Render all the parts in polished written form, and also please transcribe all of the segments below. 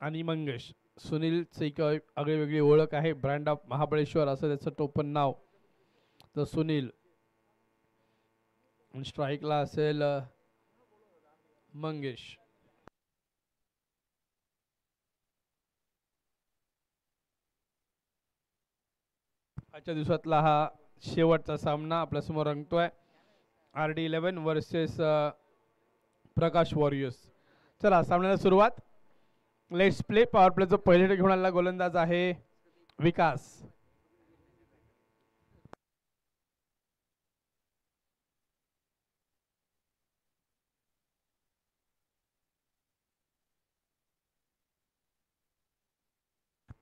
आणि मंगेश. सुनीलची एक आगळीवेगळी ओळख आहे, ब्रँड ऑफ महाबळेश्वर असं त्याचं टोपण नाव. तर सुनील. स्ट्राईकला असेल मंगेश. आजच्या दिवसातला हा शेवटचा सामना आपल्यासमोर रंगतोय. RD11 वर्सेस प्रकाश वॉरियर्स. चला सामन्याला सुरुवात. Let's play. पॉवर प्लेचं पहिले घेऊन आलेला गोलंदाज आहे विकास.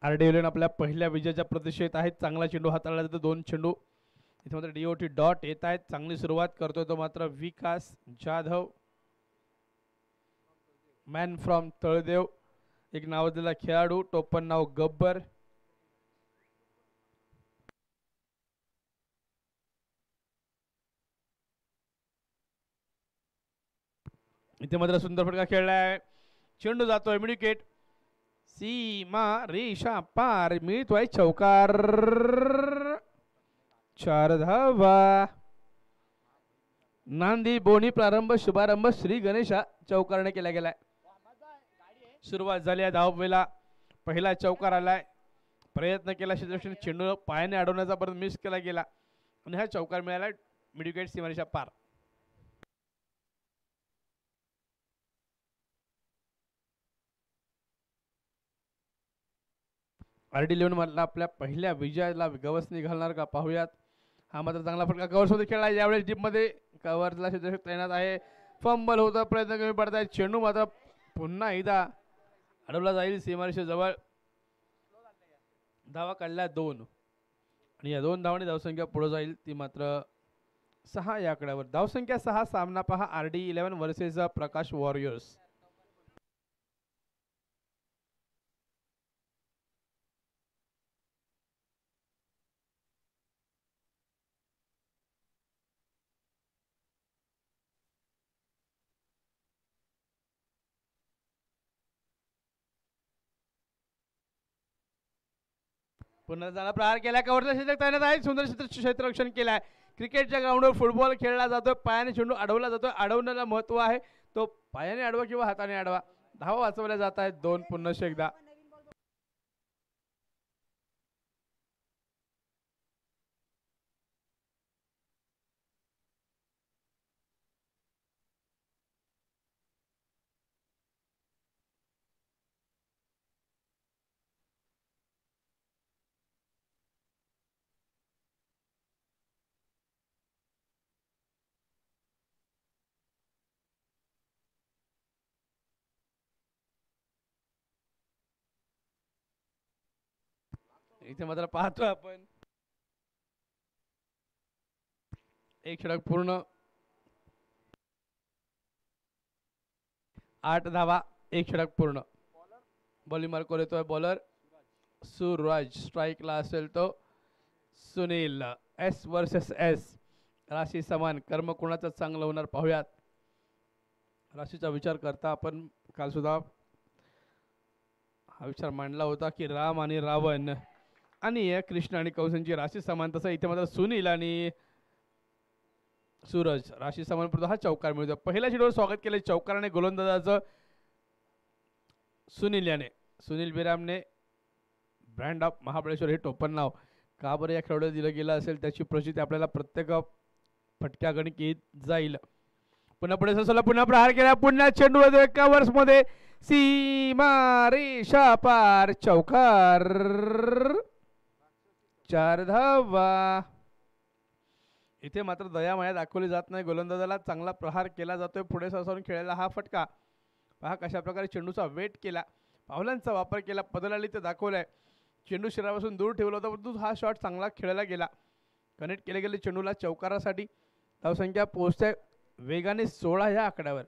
RD11 आपल्या पहिल्या विजयाच्या प्रतीक्षेत आहेत. चांगला चेंडू हाताळला जातो, 2 चेंडू इथे मात्र DOT डॉट येत आहेत. चांगली सुरुवात करतोय तो मात्र विकास जाधव, मॅन फ्रॉम तळदेव, एक नावाजलेला खेळाडू, टोपण नाव गब्बर. इथे मात्र सुंदर फटका खेळलाय, चेंडू जातोय मिडविकेट, सीमा रेषा पार, मिळतोय चौकार. 4 धावा. नांदी बोनी प्रारंभ शुभारंभ श्री गणेशा चौकारने केला गेलाय. सुरुवात झाली आहे धाववेला. पहिला चौकार आलाय. प्रयत्न केला क्षेत्ररक्षण, चेंडू पायाने अडवण्याचा परत मिस केला गेला आणि हा चौकार मिळाला मिडविकेट सीमारेषा पार. RD11 मधला आपल्या पहिल्या विजयाला गवसणी घालणार का पाहूयात. हा मात्र चांगला फटका कव्हर्स मध्ये खेळला. यावेळेस डीप मध्ये कव्हरला क्षेत्ररक्षक तैनात आहे. फंबल होता, प्रयत्न कमी पडताय, चेंडू मात्र पुन्हा एकदा अडवला जाईल सीमारेषे जवळ. धावा काढल्या 2 आणि या 2 धावांनी धावसंख्या पुढे जाईल, ती मात्र 6 या आकड्यावर. धावसंख्या 6. सामना पहा RD11 वर्सेस प्रकाश वॉरियर्स. पुन्हा जाणार प्रहार केला, कव्हरला क्षेत्ररक्षक तैनात आहे. सुंदर क्षेत्ररक्षण केलाय. क्रिकेटच्या ग्राउंडवर फुटबॉल खेळला जातोय, पायाने चेंडू अडवला जातोय. अडवण्याला महत्व आहे, तो पायाने अडवा किंवा हाताने अडवा. धावा वाचवल्या जात आहेत 2 पुन्हा एकदा. इथे मात्र पाहतोय आपण एक षटक पूर्ण, 8 धावा, 1 षटक पूर्ण. बॉलिंग मार्कवर येतोय बॉलर सूरज. स्ट्राईकला असेल तो सुनील. S वर्सेस S, राशी समान. कर्म कोणाचं चांगलं होणार पाहूयात. राशीचा विचार करता आपण काल सुद्धा हा विचार मांडला होता की राम आणि रावण आणि कृष्ण आणि कंसांची राशी समान. तसं इथे मात्र सुनील आणि सूरज राशी समान. हा चौकार मिळतो. पहिल्या चेंडूवर स्वागत केले चौकाराने गोलंदाजाचं सुनील याने. सुनील बिरामने, ब्रँड ऑफ महाबळेश्वर हे टोपण नाव का बरं या खेळाडूला दिलं गेलं असेल त्याची प्रचिती आपल्याला प्रत्येक फटक्या गणित येत जाईल. पुन्हा पुढे ससोला, पुन्हा प्रहार केला, पुन्हा चेंडू एका वर्ष मध्ये, सीमा रेषा पार, चौकार. 4 धावा. इथे मात्र दयामाया दाखवली जात नाही. गोलंदाजाला चांगला प्रहार केला जातोय. पुढे सरसावून खेळलेला हा फटका पहा कशा प्रकारे चेंडूचा वेट केला, पावलांचा वापर केला, पदराली ते दाखवलाय. चेंडू शरीरापासून दूर ठेवला होता परंतु हा शॉट चांगला खेळला गेला. कनेक्ट केले गेले चेंडूला चौकारासाठी. धावसंख्या पोहोचते वेगाने 16 या आकड्यावर.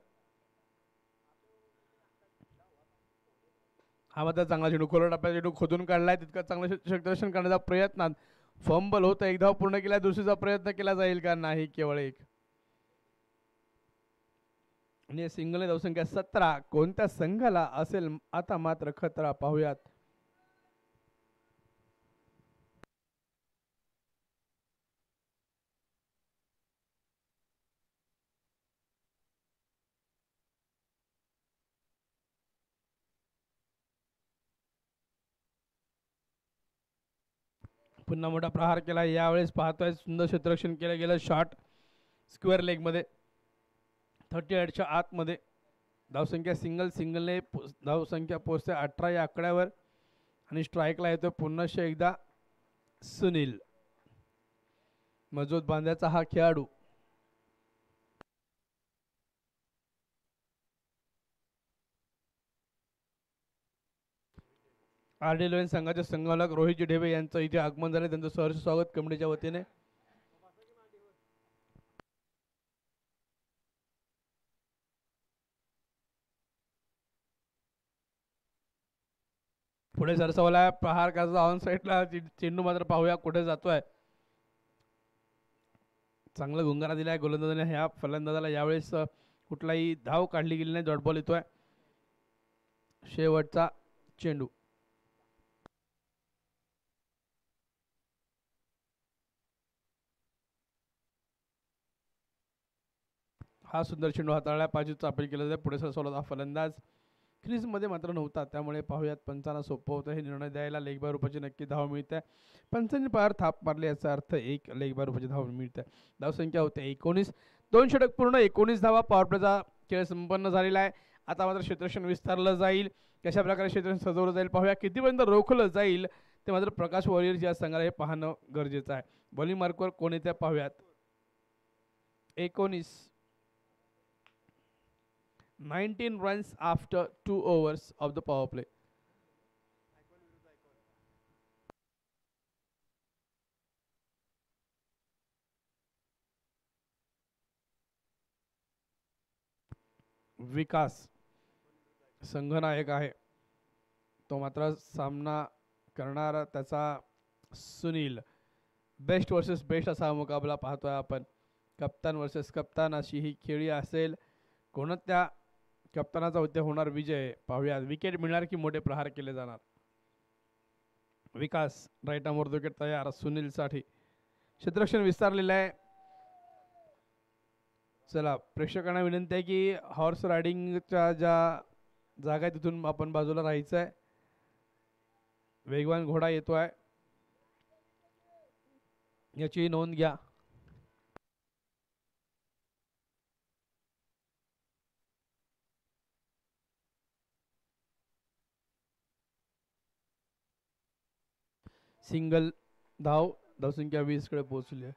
हा मात्र चांगला चेंडू खोलट आपल्या चेंडू खोदून काढलाय. तितका चांगलं क्षेत्ररक्षण करण्याचा प्रयत्न, फंबल होतं. 1 धाव पूर्ण केला. दुसरीचा प्रयत्न केला जाईल का? नाही, केवळ 1. आणि सिंगल धावसंख्या 17. कोणत्या संघाला असेल आता मात्र खतरा, पाहूयात. पुन्हा मोठा प्रहार केला. यावेळेस पाहतोय सुंदर क्षेत्ररक्षण केलं गेलं. शॉट स्क्वेअर लेग मध्ये 38च्या आतमध्ये. धावसंख्या सिंगलने धावसंख्या पोहोचते 18 या आकड्यावर. आणि स्ट्राईकला येतो पुन्हा एकदा सुनील. मजबूत बांध्याचा हा खेळाडू. आरडी लोयन संघाचे संघालक रोहितजी ढेबे यांचं इथे आगमन झाले. त्यांचं सहर्ष स्वागत कमिटीच्या वतीने. पुढे सरसवला प्रहार करायचा ऑन साईडला. चेंडू मात्र पाहूया कुठे जातोय. चांगला गुंगारा दिलाय गोलंदाजाने. ह्या फलंदाजाला यावेळेस कुठलाही धाव काढली गेली नाही. डॉट बॉल येतोय. शेवटचा चेंडू. हा सुंदर चेंडू हाताळला. 5 अपील केलं जाते. पुढे सरसवला हा फलंदाज क्रीजमध्ये मात्र नव्हता. त्यामुळे पाहूयात पंचांना सोपं होतं हे निर्णय द्यायला. लेग बाय रुपयाची नक्की धाव मिळते. पंचांनी पार थाप मारली याचा अर्थ 1 लेग बाय रुपयाची धाव मिळते. धावसंख्या होते 19. 2 षटक पूर्ण 19 धावा. पॉवर प्लेचा खेळ संपन्न झालेला आहे. आता मात्र क्षेत्ररक्षण विस्तारलं जाईल. कशा प्रकारे क्षेत्ररक्षण सजवलं जाईल पाहूया. कितीपर्यंत रोखलं जाईल ते मात्र प्रकाश वॉरियर्स या संघाला हे पाहणं गरजेचं आहे. बॉलिंग मार्कवर कोण येते पाहूयात. 19. 19 runs after 2 overs of the power play. विकास संघनायक आहे. तो मात्र सामना करणारा त्याचा सुनील. बेस्ट वर्सेस बेस्ट असा मुकाबला पाहतोय आपण. कप्तान वर्सेस कप्तान अशी ही खेळी असेल. कोणत्या कप्तानाचा होते होणार विजय पाहूया. विकेट मिळणार की मोठे प्रहार केले जाणार. विकास राईट आर्मवर विकेट तयार सुनील साठी. क्षेत्ररक्षण विस्तारलेलं आहे. चला प्रेक्षकांना विनंती आहे की हॉर्स रायडिंगच्या ज्या जागा आहे तिथून आपण बाजूला राहायचं आहे. वेगवान घोडा येतोय याची नोंद घ्या. सिंगल धावसंख्या 20 कडे पोहोचली आहे.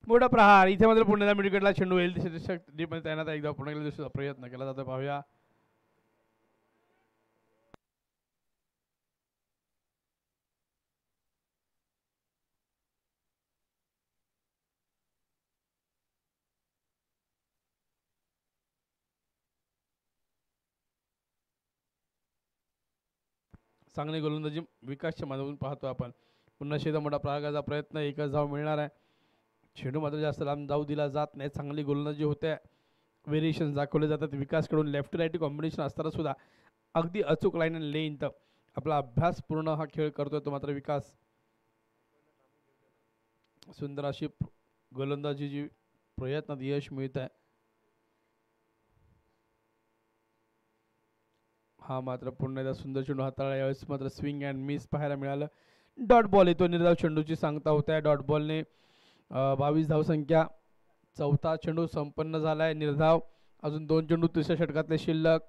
मोठा प्रहार. इथे मात्र पुण्याला मिडविकेटला चेंडू येईल. तैनात एकदा पुन्हा दिवसाचा प्रयत्न केला जातो पाहूया. चांगली गोलंदाजी विकासच्या माध्यमातून पाहतो आपण. पुन्हा शेता मोठा प्रहाराचा प्रयत्न. एकच धाव मिळणार आहे. चेंडू मात्र जास्त लांब धाव दिला जात नाही. चांगली गोलंदाजी होते. व्हेरिएशन दाखवले जातात विकासकडून. लेफ्ट राईट कॉम्बिनेशन असताना सुद्धा अगदी अचूक लाईन आणि लेंथ आपला अभ्यास पूर्ण हा खेळ करतोय तो मात्र विकास. सुंदर अशी गोलंदाजीची प्रयत्नात यश मिळत आहे. हा मात्र पुन्हा एकदा सुंदर चेंडू हाताळला. यावेळेस मात्र स्विंग अँड मिस पाहायला मिळालं. डॉट बॉल येतो. निर्धाव चेंडूची सांगता होत आहे. डॉट बॉलने 22 धावसंख्या. 4था चेंडू संपन्न झालाय. निर्धाव. अजून 2 चेंडू तिसऱ्या षटकातले शिल्लक.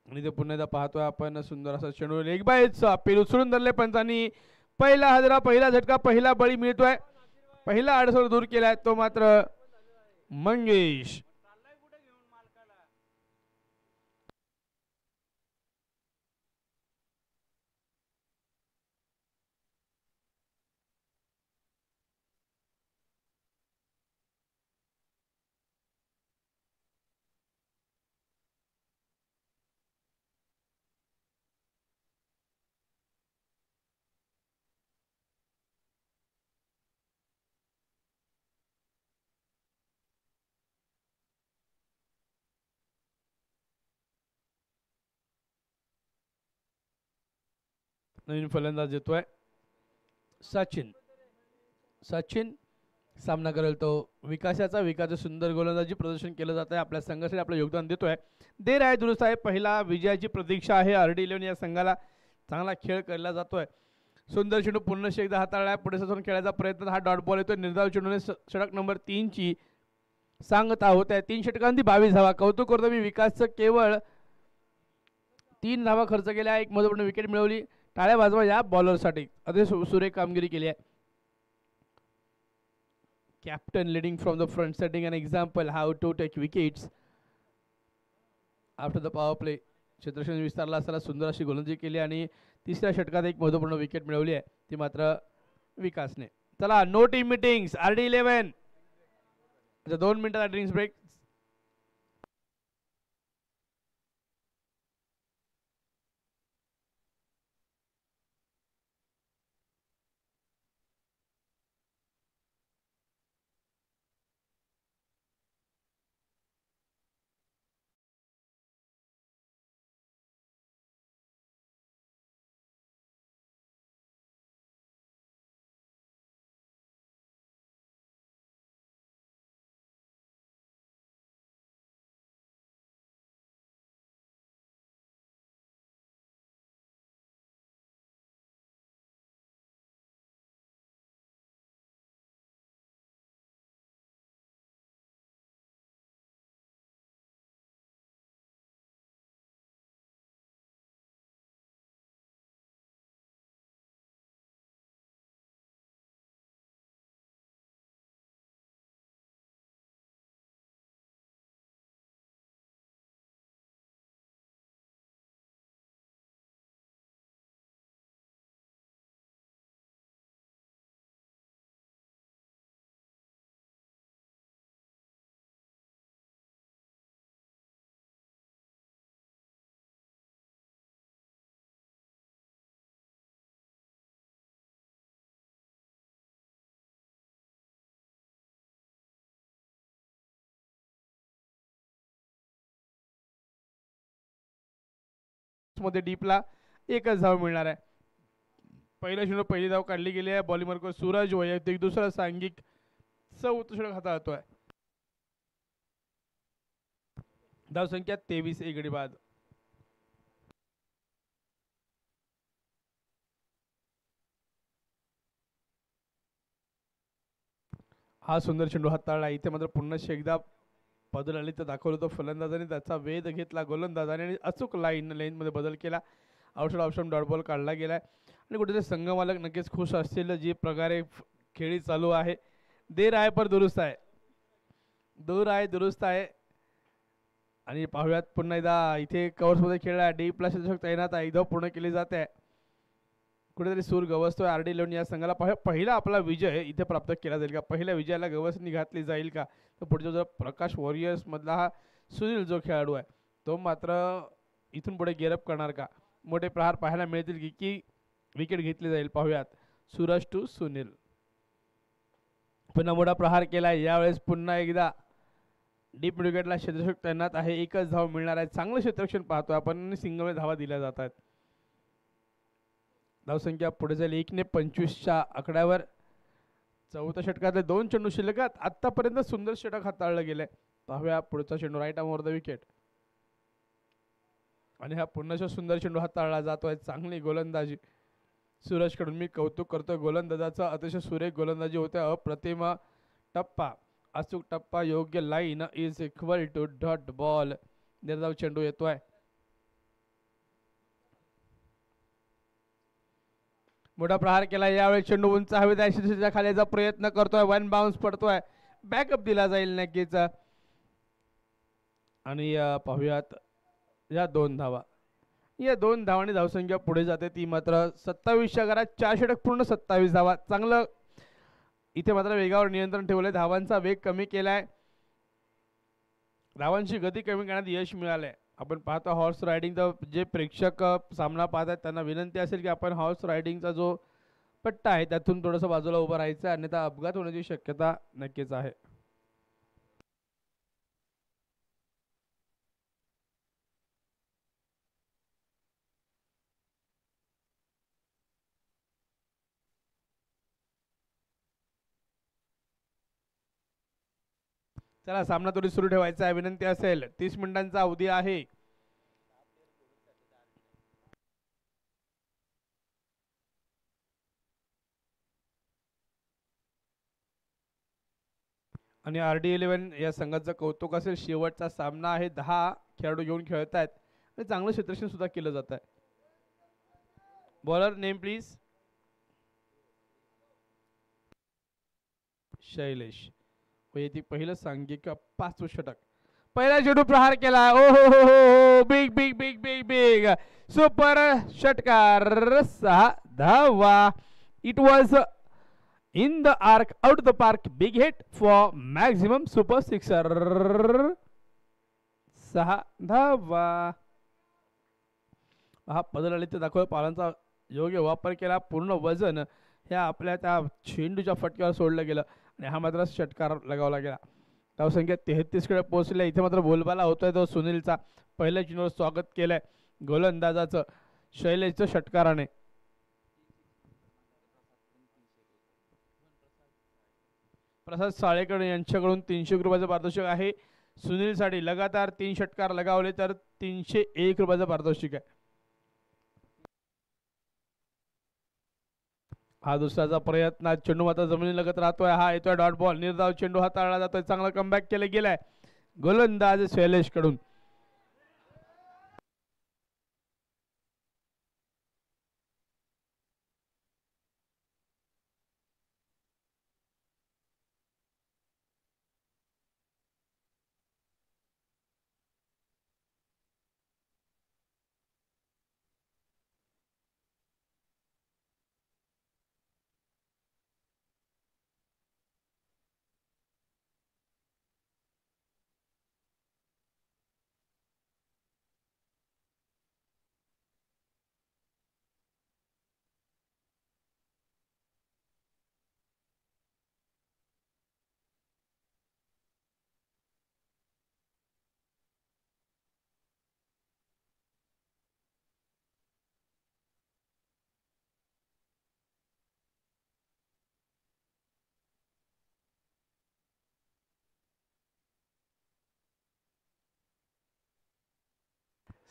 आणि ते पुन्हा एकदा पाहतोय आपण. सुंदर असा चेंडू लेग बायच अपील उचलून धरले पंचांनी. पहिला हादरा, पहिला झटका, पहिला बळी मिळतोय. पहिला अडसर दूर केलाय तो मात्र मंगेश. नवीन फलंदाज येतोय सचिन. सचिन सामना करेल तो विकासाचा. विकास सुंदर गोलंदाजी प्रदर्शन केलं जात आहे, आपल्या संघासाठी आपलं योगदान देतोय. देर आहे दुरुस्त आहे. पहिला विजयाची प्रतीक्षा आहे RD11 या संघाला. चांगला खेळ केला जातोय. सुंदर चेंडू पुन्हा एकदा हाताळला आहे. पुढे सरून खेळायचा प्रयत्न. हा डॉट बॉल येतोय. निर्धाव चेंडूने षटक नंबर 3 ची सांगता होत आहे. 3 षटकांती 22 धावा. कौतुक करतो मी विकासचं. केवळ 3 धावा खर्च केल्या, एक महत्त्वपूर्ण विकेट मिळवली. टाळ्या वाजवा या बॉलरसाठी. अतिशय सुरेख कामगिरी केली आहे. Captain leading from the front, setting an example how to take wickets after the power play. क्षेत्रक्षण विस्तारला असताना सुंदर अशी गोलंदाजी केली आणि तिसऱ्या षटकात एक महत्त्वपूर्ण विकेट मिळवली आहे, ती मात्र विकासने. चला नो टीम मीटिंग्स RD11. 2 मिनिटाचा ड्रिंक्स ब्रेक. मध्ये डीपला एकच धाव मिळणार आहे. पहिला चेंडू पहिली धाव काढली गेली आहे. बॉलिंग मार्क सूरज वैयक्तिक दुसरा सांघिक चौथा षटक हाताळतोय. धाव संख्या 23 एक गडी बाद. हा सुंदर चेंडू हाताळला. इथे मात्र पुन्हा एकदा बदल आली तर दाखवलं तो फलंदाजाने त्याचा वेध घेतला गोलंदाजाने आणि अचूक लेनमध्ये बदल केला. आउटसाइड ऑप्शन डॉट बॉल काढला गेलाय आणि कुठेतरी संघ मालक नक्कीच खुश असतील. जी प्रकारे खेळी चालू आहे. देर आहे पर दुरुस्त आहे. दूर आहे दुरुस्त आहे. आणि पाहुयात पुन्हा एकदा इथे कव्हर्समध्ये खेळला. डीप ला षटक तैनात आहे. इथं पूर्ण केली जाते. कुठेतरी सूर गवसतोय RD11 या संघाला. पहिला आपला विजय इथे प्राप्त केला जाईल का? पहिल्या विजयाला गवसणी घातली जाईल का? तर पुढचा जो प्रकाश वॉरियर्स मधला हा सुनील जो खेळाडू आहे तो मात्र इथून पुढे गेरअप करणार का? मोठे प्रहार पाहायला मिळतील की विकेट घेतली जाईल? पाहूयात. सूरज टू सुनील. पुन्हा मोठा प्रहार केला. यावेळेस पुन्हा एकदा डीप विकेटला क्षेत्ररक्षक तैनात आहे. एकच धाव मिळणार आहे. चांगलं क्षेत्ररक्षण पाहतोय आपण. सिंगल धावा दिल्या जात आहेत. धावसंख्या पुढे जाईल 1/25च्या आकड्यावर. चौथ्या षटकातले 2 चेंडू शिल्लक. आतापर्यंत सुंदर षटक हाताळलं गेलंय. पाहूया पुढचा चेंडू right arm over the wicket. आणि हा पुन्हा सुंदर चेंडू हाताळला जातोय. चांगली गोलंदाजी सूरज कडून. मी कौतुक करतोय गोलंदाजाचा. अतिशय सुरेख गोलंदाजी होते. अप्रतिम टप्पा, अचूक टप्पा, योग्य line is equal to dot ball. निर्धाव चेंडू येतोय. मोठा प्रहार केला. यावेळी चेंडू उंच हवेत आहे. खालीचा प्रयत्न करतोय. 1 बाउन्स पडतोय. बॅकअप दिला जाईल नक्कीच. आणि पाहूयात या 2 धावा. या 2 धावांनी धावसंख्या पुढे जाते. ती मात्र 27च्या घरात. 4 षटक पूर्ण 27 धावा. चांगलं इथे मात्र वेगावर नियंत्रण ठेवलंय. धावांचा वेग कमी केलाय. धावांची गती कमी करण्यात यश मिळालंय. आपण पाहतो हॉर्स रायडिंगचा जे प्रेक्षक सामना पाहतात त्यांना विनंती असेल की आपण हॉर्स रायडिंगचा जो पट्टा आहे त्यातून थोडंसं बाजूला उभं राहायचं, अन्यथा अपघात होण्याची शक्यता नक्कीच आहे. चला सामना तरी सुरू ठेवायचा आहे, विनंती असेल. 30 मिनिटांचा अवधी आहे. आणि RD11 या संघाचं कौतुक असेल, शेवटचा सामना आहे. 10 खेळाडू घेऊन खेळत आहेत आणि चांगलं क्षेत्ररक्षण सुद्धा केलं जात आहे. Bowler name please. शैलेश. वैयक्तिक पहिलं सांघिक 5 षटक. पहिला चेंडू प्रहार केला. ओ हो हो हो, big big big big big super षटकार. 6 धावा. It was in the arc, out of the park, big hit for maximum super sixer. 6 धावा. हा पदललित दाखव पालांचा योग्य वापर केला. पूर्ण वजन ह्या आपल्या त्या चेंडूच्या फटक्यावर सोडलं गेलं आणि हा मात्र षटकार लगावला गेला. धावसंख्या 33 कडे पोहोचले. इथे मात्र बोलबाला होतोय तो सुनीलचा. पहिल्या चेंडूवर स्वागत केलंय गोलंदाजाचं शैलेशच्या षटकाराने. प्रसाद साळेकर यांच्याकडून 300 रुपयाचं पारितोषिक आहे. सुनीलसाठी लगातार 3 षटकार लगावले तर 301 रुपयाचं पारितोषिक आहे. हा दुसऱ्याचा प्रयत्न. चेंडू मात्र जमिनीलगत राहतोय. हा येतोय डॉट बॉल. निर्धाव चेंडू हाताळला जातोय. चांगला कमबॅक केलं गेलाय गोलंदाज शैलेश कडून.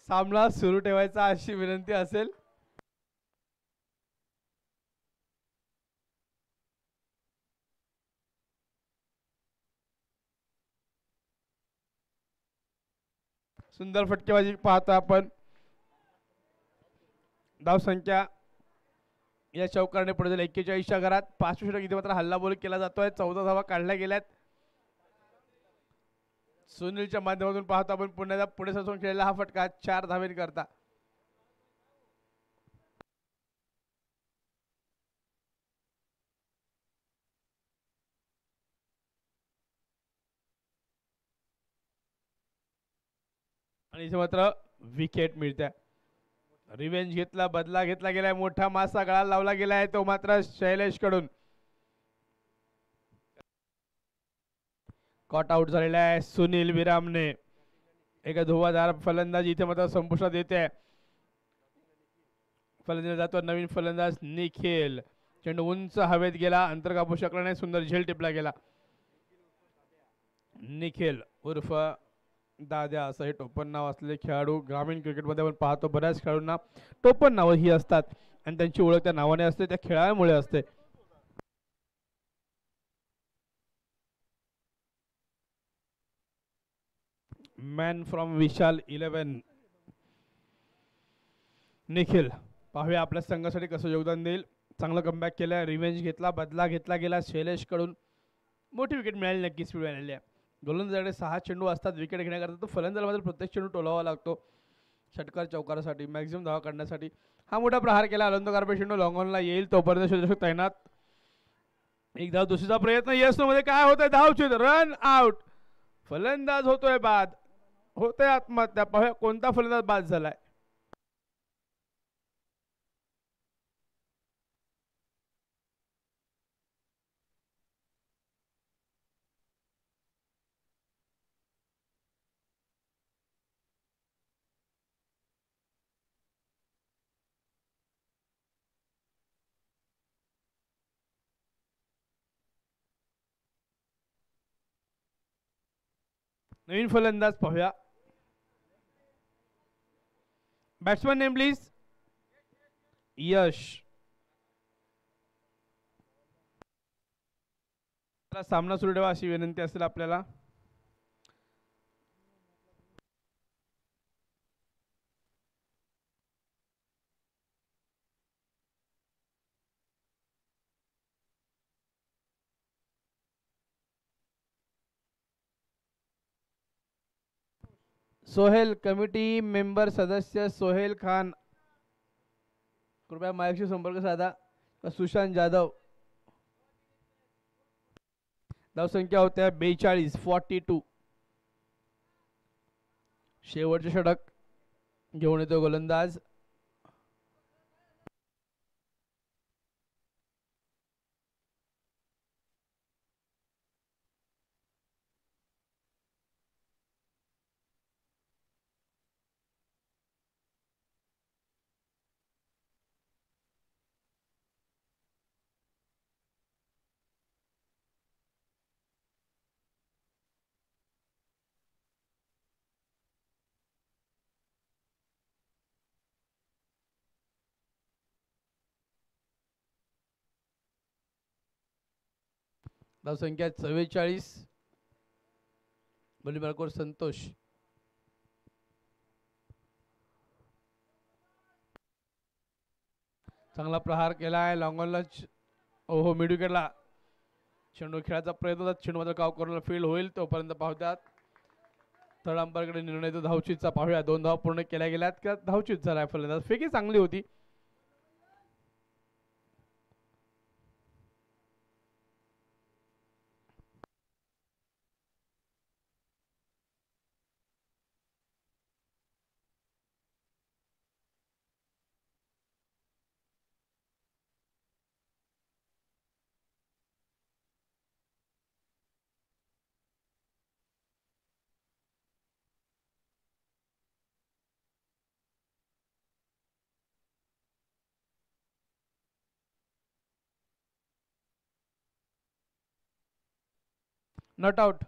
सामना सुरू ठेवायचा अशी विनंती असेल. सुंदर फटकेबाजी पाहतो आपण. धावसंख्या या चौकारने पुढे झाली 41च्या घरात. 5 षटक. इथे मात्र हल्लाबोल केला जातोय. 14 धावा काढल्या गेल्यात. सुनीलच्या माध्यमातून पाहतो आपण पुण्याचा पुढे सरसून खेळलेला हा फटका 4 धावेंकरता. आणि इथे मात्र विकेट मिळते. रिवेंज घेतला, बदला घेतला गेलाय. मोठा मासा गळाला लावला गेलाय तो मात्र शैलेश कडून. कॉट आउट झालेला आहे सुनील विरामने. एक धुवाधार फलंदाजी इथे मात्र संपुष्टात येते. फलंदाज जातो नवीन फलंदाज निखिल. चेंडू उंच हवेत गेला. अंतर कापू शकला नाही. सुंदर झेल टिपला गेला. निखिल उर्फ दाद्या असं हे टोपण नाव असलेले खेळाडू ग्रामीण क्रिकेटमध्ये आपण पाहतो. बऱ्याच खेळाडूंना टोपण नावं ही असतात आणि त्यांची ओळख त्या नावाने असते, त्या खेळामुळे असते. मॅन फ्रॉम विशाल 11 निखिल. पाहूया आपल्या संघासाठी कसं योगदान देईल. चांगलं कमबॅक केलं. रिव्हेंज घेतला, बदला घेतला गेला शैलेश कडून. मोठी विकेट मिळाली, नक्कीच मिळालेली आहे. गोलंदाजाकडे 6 चेंडू असतात विकेट घेण्याकरता. तो फलंदाजाला प्रत्येक चेंडू टोलावा लागतो षटकार चौकारासाठी, मॅक्झिमम धावा काढण्यासाठी. हा मोठा प्रहार केला. अलंदो चेंडू लॉंग ऑनला येईल तोपर्यंत क्षेत्ररक्षक तैनात. एक धाव. दुसरीचा प्रयत्न. यस नो मध्ये काय होतंय. धावचीत. Run out. फलंदाज होतोय बाद. होतोय आत्महत्या. पाहूया कोणता फलंदाज बाद झालाय. नवीन फलंदाज पाहूया. Batsman name please. यश. सामना सुरू ठेवा अशी विनंती असेल आपल्याला. सोहेल कमिटी मेंबर सदस्य सोहेल खान कृपया माझ्याशी संपर्क साधा. सुशांत जाधव. धावसंख्या होत्या 42, 42. शेवटचे षटक घेऊन येतो गोलंदाज. धावसंख्या 44. बली मार्कवर संतोष. चांगला प्रहार केलाय लॉंगॉनला. ओहो मिड विकेटला चेंडू खेळायचा प्रयत्न होता. चेंडू मात्र काव करून फील्ड होईल तोपर्यंत पाहतात. थर्ड अंपायरकडे निर्णय तो धावचीतचा पाहूया. 2 धावा पूर्ण केल्या गेल्यात का धावचीत झालाय फलंदाज. फेकी चांगली होती. Not out.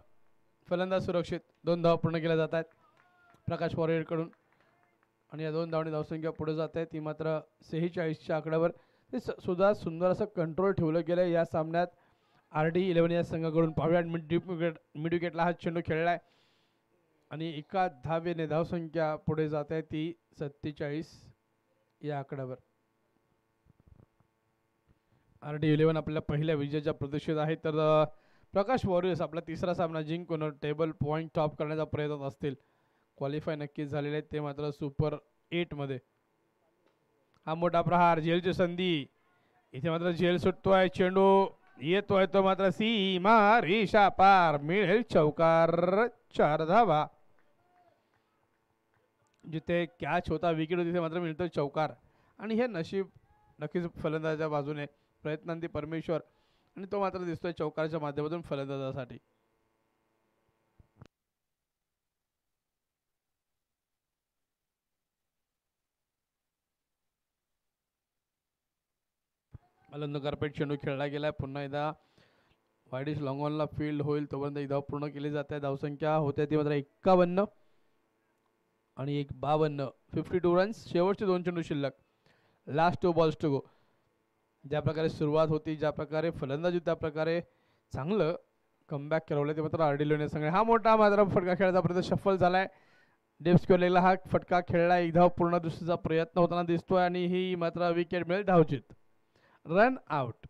फलंदाज सुरक्षित. 2 धावा पूर्ण केल्या जात आहेत प्रकाश पॉरेड कडून. आणि या 2 धावांनी धावसंख्या पुढे जात आहे ती मात्र 46च्या आकड्यावर. ते सुद्धा सुंदर असं कंट्रोल ठेवलं गेलं या सामन्यात RD11 या संघाकडून. पाहूया मिड विकेटला हा चेंडू खेळलाय आणि एका धावेने धावसंख्या पुढे जात आहे ती 47 या आकड्यावर. RD11 आपल्या पहिल्या विजयाच्या प्रतीक्षेत आहे. तर प्रकाश वॉरियर्स आपला तिसरा सामना जिंकून टेबल पॉईंट टॉप करण्याचा प्रयत्न असतील. क्वालिफाय नक्कीच झालेले आहेत ते मात्र सुपर 8 मध्ये. हा मोठा प्रहार. झेलची संधी. इथे मात्र झेल सुटतोय. चेंडू येतोय तो मात्र सीमा रेषा पार. मिळेल चौकार. 4 धावा. जिथे कॅच होता विकेट होती तिथे मात्र मिळतोय चौकार. आणि हे नशीब नक्कीच फलंदाजाच्या बाजूने. प्रयत्नांती परमेश्वर आणि तो मात्र दिसतोय चौकारच्या माध्यमातून फलंदाजासाठी. अलंद कार्पेट चेंडू खेळला गेलाय. पुन्हा एकदा वाईडिश लॉंगॉनला फील्ड होईल तोपर्यंत ही धाव पूर्ण केली जाते. धावसंख्या होते ती मात्र 51 आणि 52. 52 रन्स. शेवटचे 2 चेंडू शिल्लक. Last 2 balls to go. ज्या प्रकारे सुरुवात होती ज्या प्रकारे फलंदाजी त्या प्रकारे चांगलं कमबॅक करवलं ते मात्र RD11 संघ. हा मोठा मात्र फटका खेळायचा प्रयत्न सफल झालाय. डेप स्क्वेअरला हा फटका खेळला. एक धाव पूर्ण दुसरीचा प्रयत्न होताना दिसतोय आणि ही मात्र विकेट मिळेल धावचित. Run out.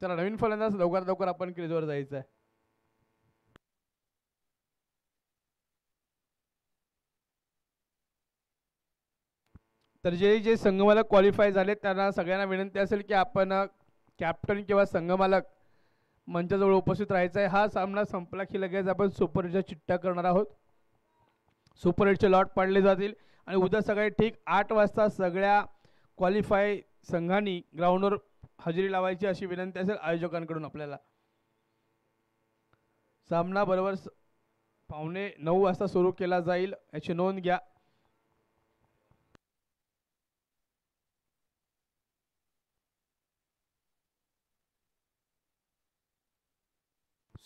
चला नवीन फलंदाज लवकरात लवकर आपण क्रीजवर जायचं आहे. तर जे संघमालक क्वालिफाय झाले त्यांना सगळ्यांना विनंती असेल की आपण कॅप्टन किंवा संघमालक मंचाजवळ उपस्थित राहायचं आहे. हा सामना संपला की लगेच आपण सुपर 8च्या चिठ्ठ्या करणार आहोत. सुपर 8चे लॉट पाडले जातील आणि उद्या सकाळी ठीक 8 वाजता सगळ्या क्वालिफाय संघांनी ग्राउंडवर हजेरी लावायची अशी विनंती असेल आयोजकांकडून आपल्याला. सामना बरोबर 8:45 वाजता सुरू केला जाईल याची नोंद घ्या.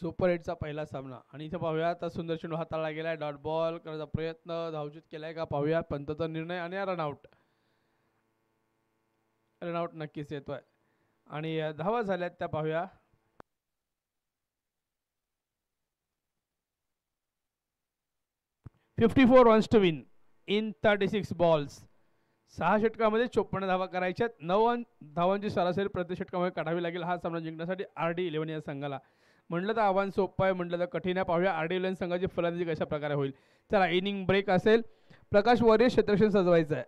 सुपर हिटचा पहिला सामना आणि इथे पाहूया आता सुंदर चेंडू हाताळला गेलाय. डॉट बॉल करायचा प्रयत्न, धावचूत केलाय का पाहूया. पंतचा निर्णय आणि रनआउट. रनआउट नक्कीच येतोय आणि धावा झाल्यात त्या पाहूया. 54 runs to win in 36 balls. 6 षटकामध्ये 54 धावा करायच्यात. 9 धावांची सरासरी प्रति षटकामध्ये काढावी लागेल हा सामना जिंकण्यासाठी RD11 या संघाला. म्हटलं तर आव्हान सोपं आहे, म्हटलं तर कठीण आहे. पाहूया RD11 संघाची फलंदाजी कशा प्रकारे होईल. चला इनिंग ब्रेक असेल. प्रकाश वॉरियर क्षेत्ररक्षण सजवायचं आहे.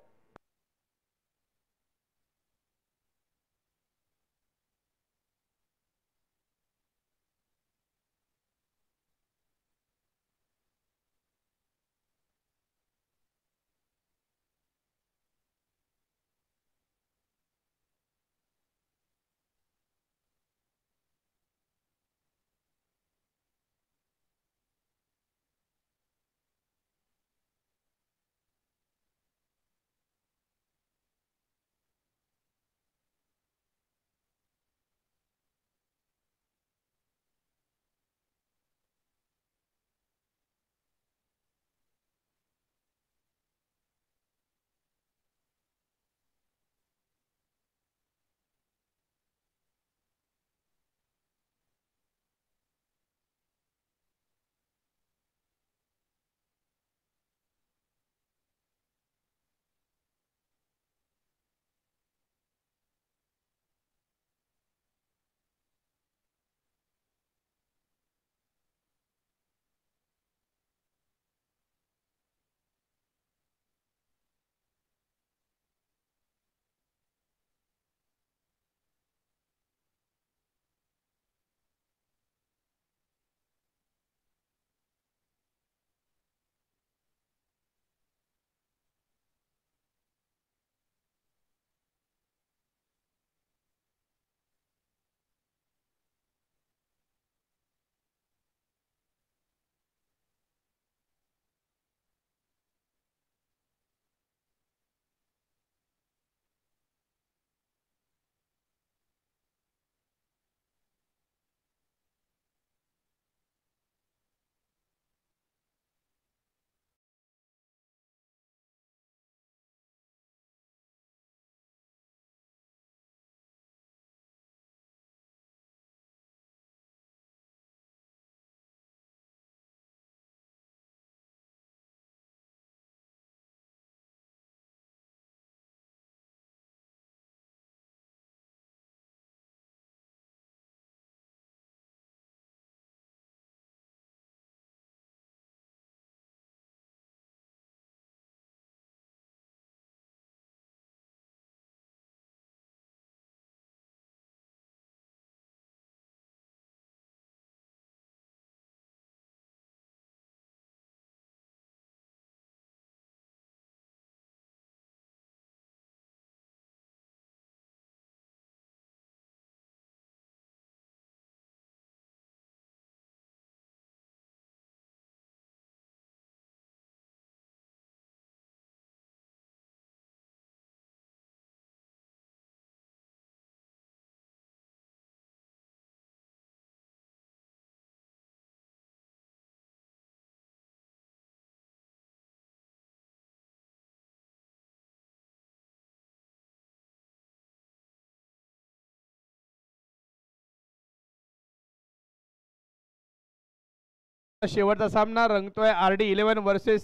शेवटचा सामना रंगतोय RD11 वर्सेस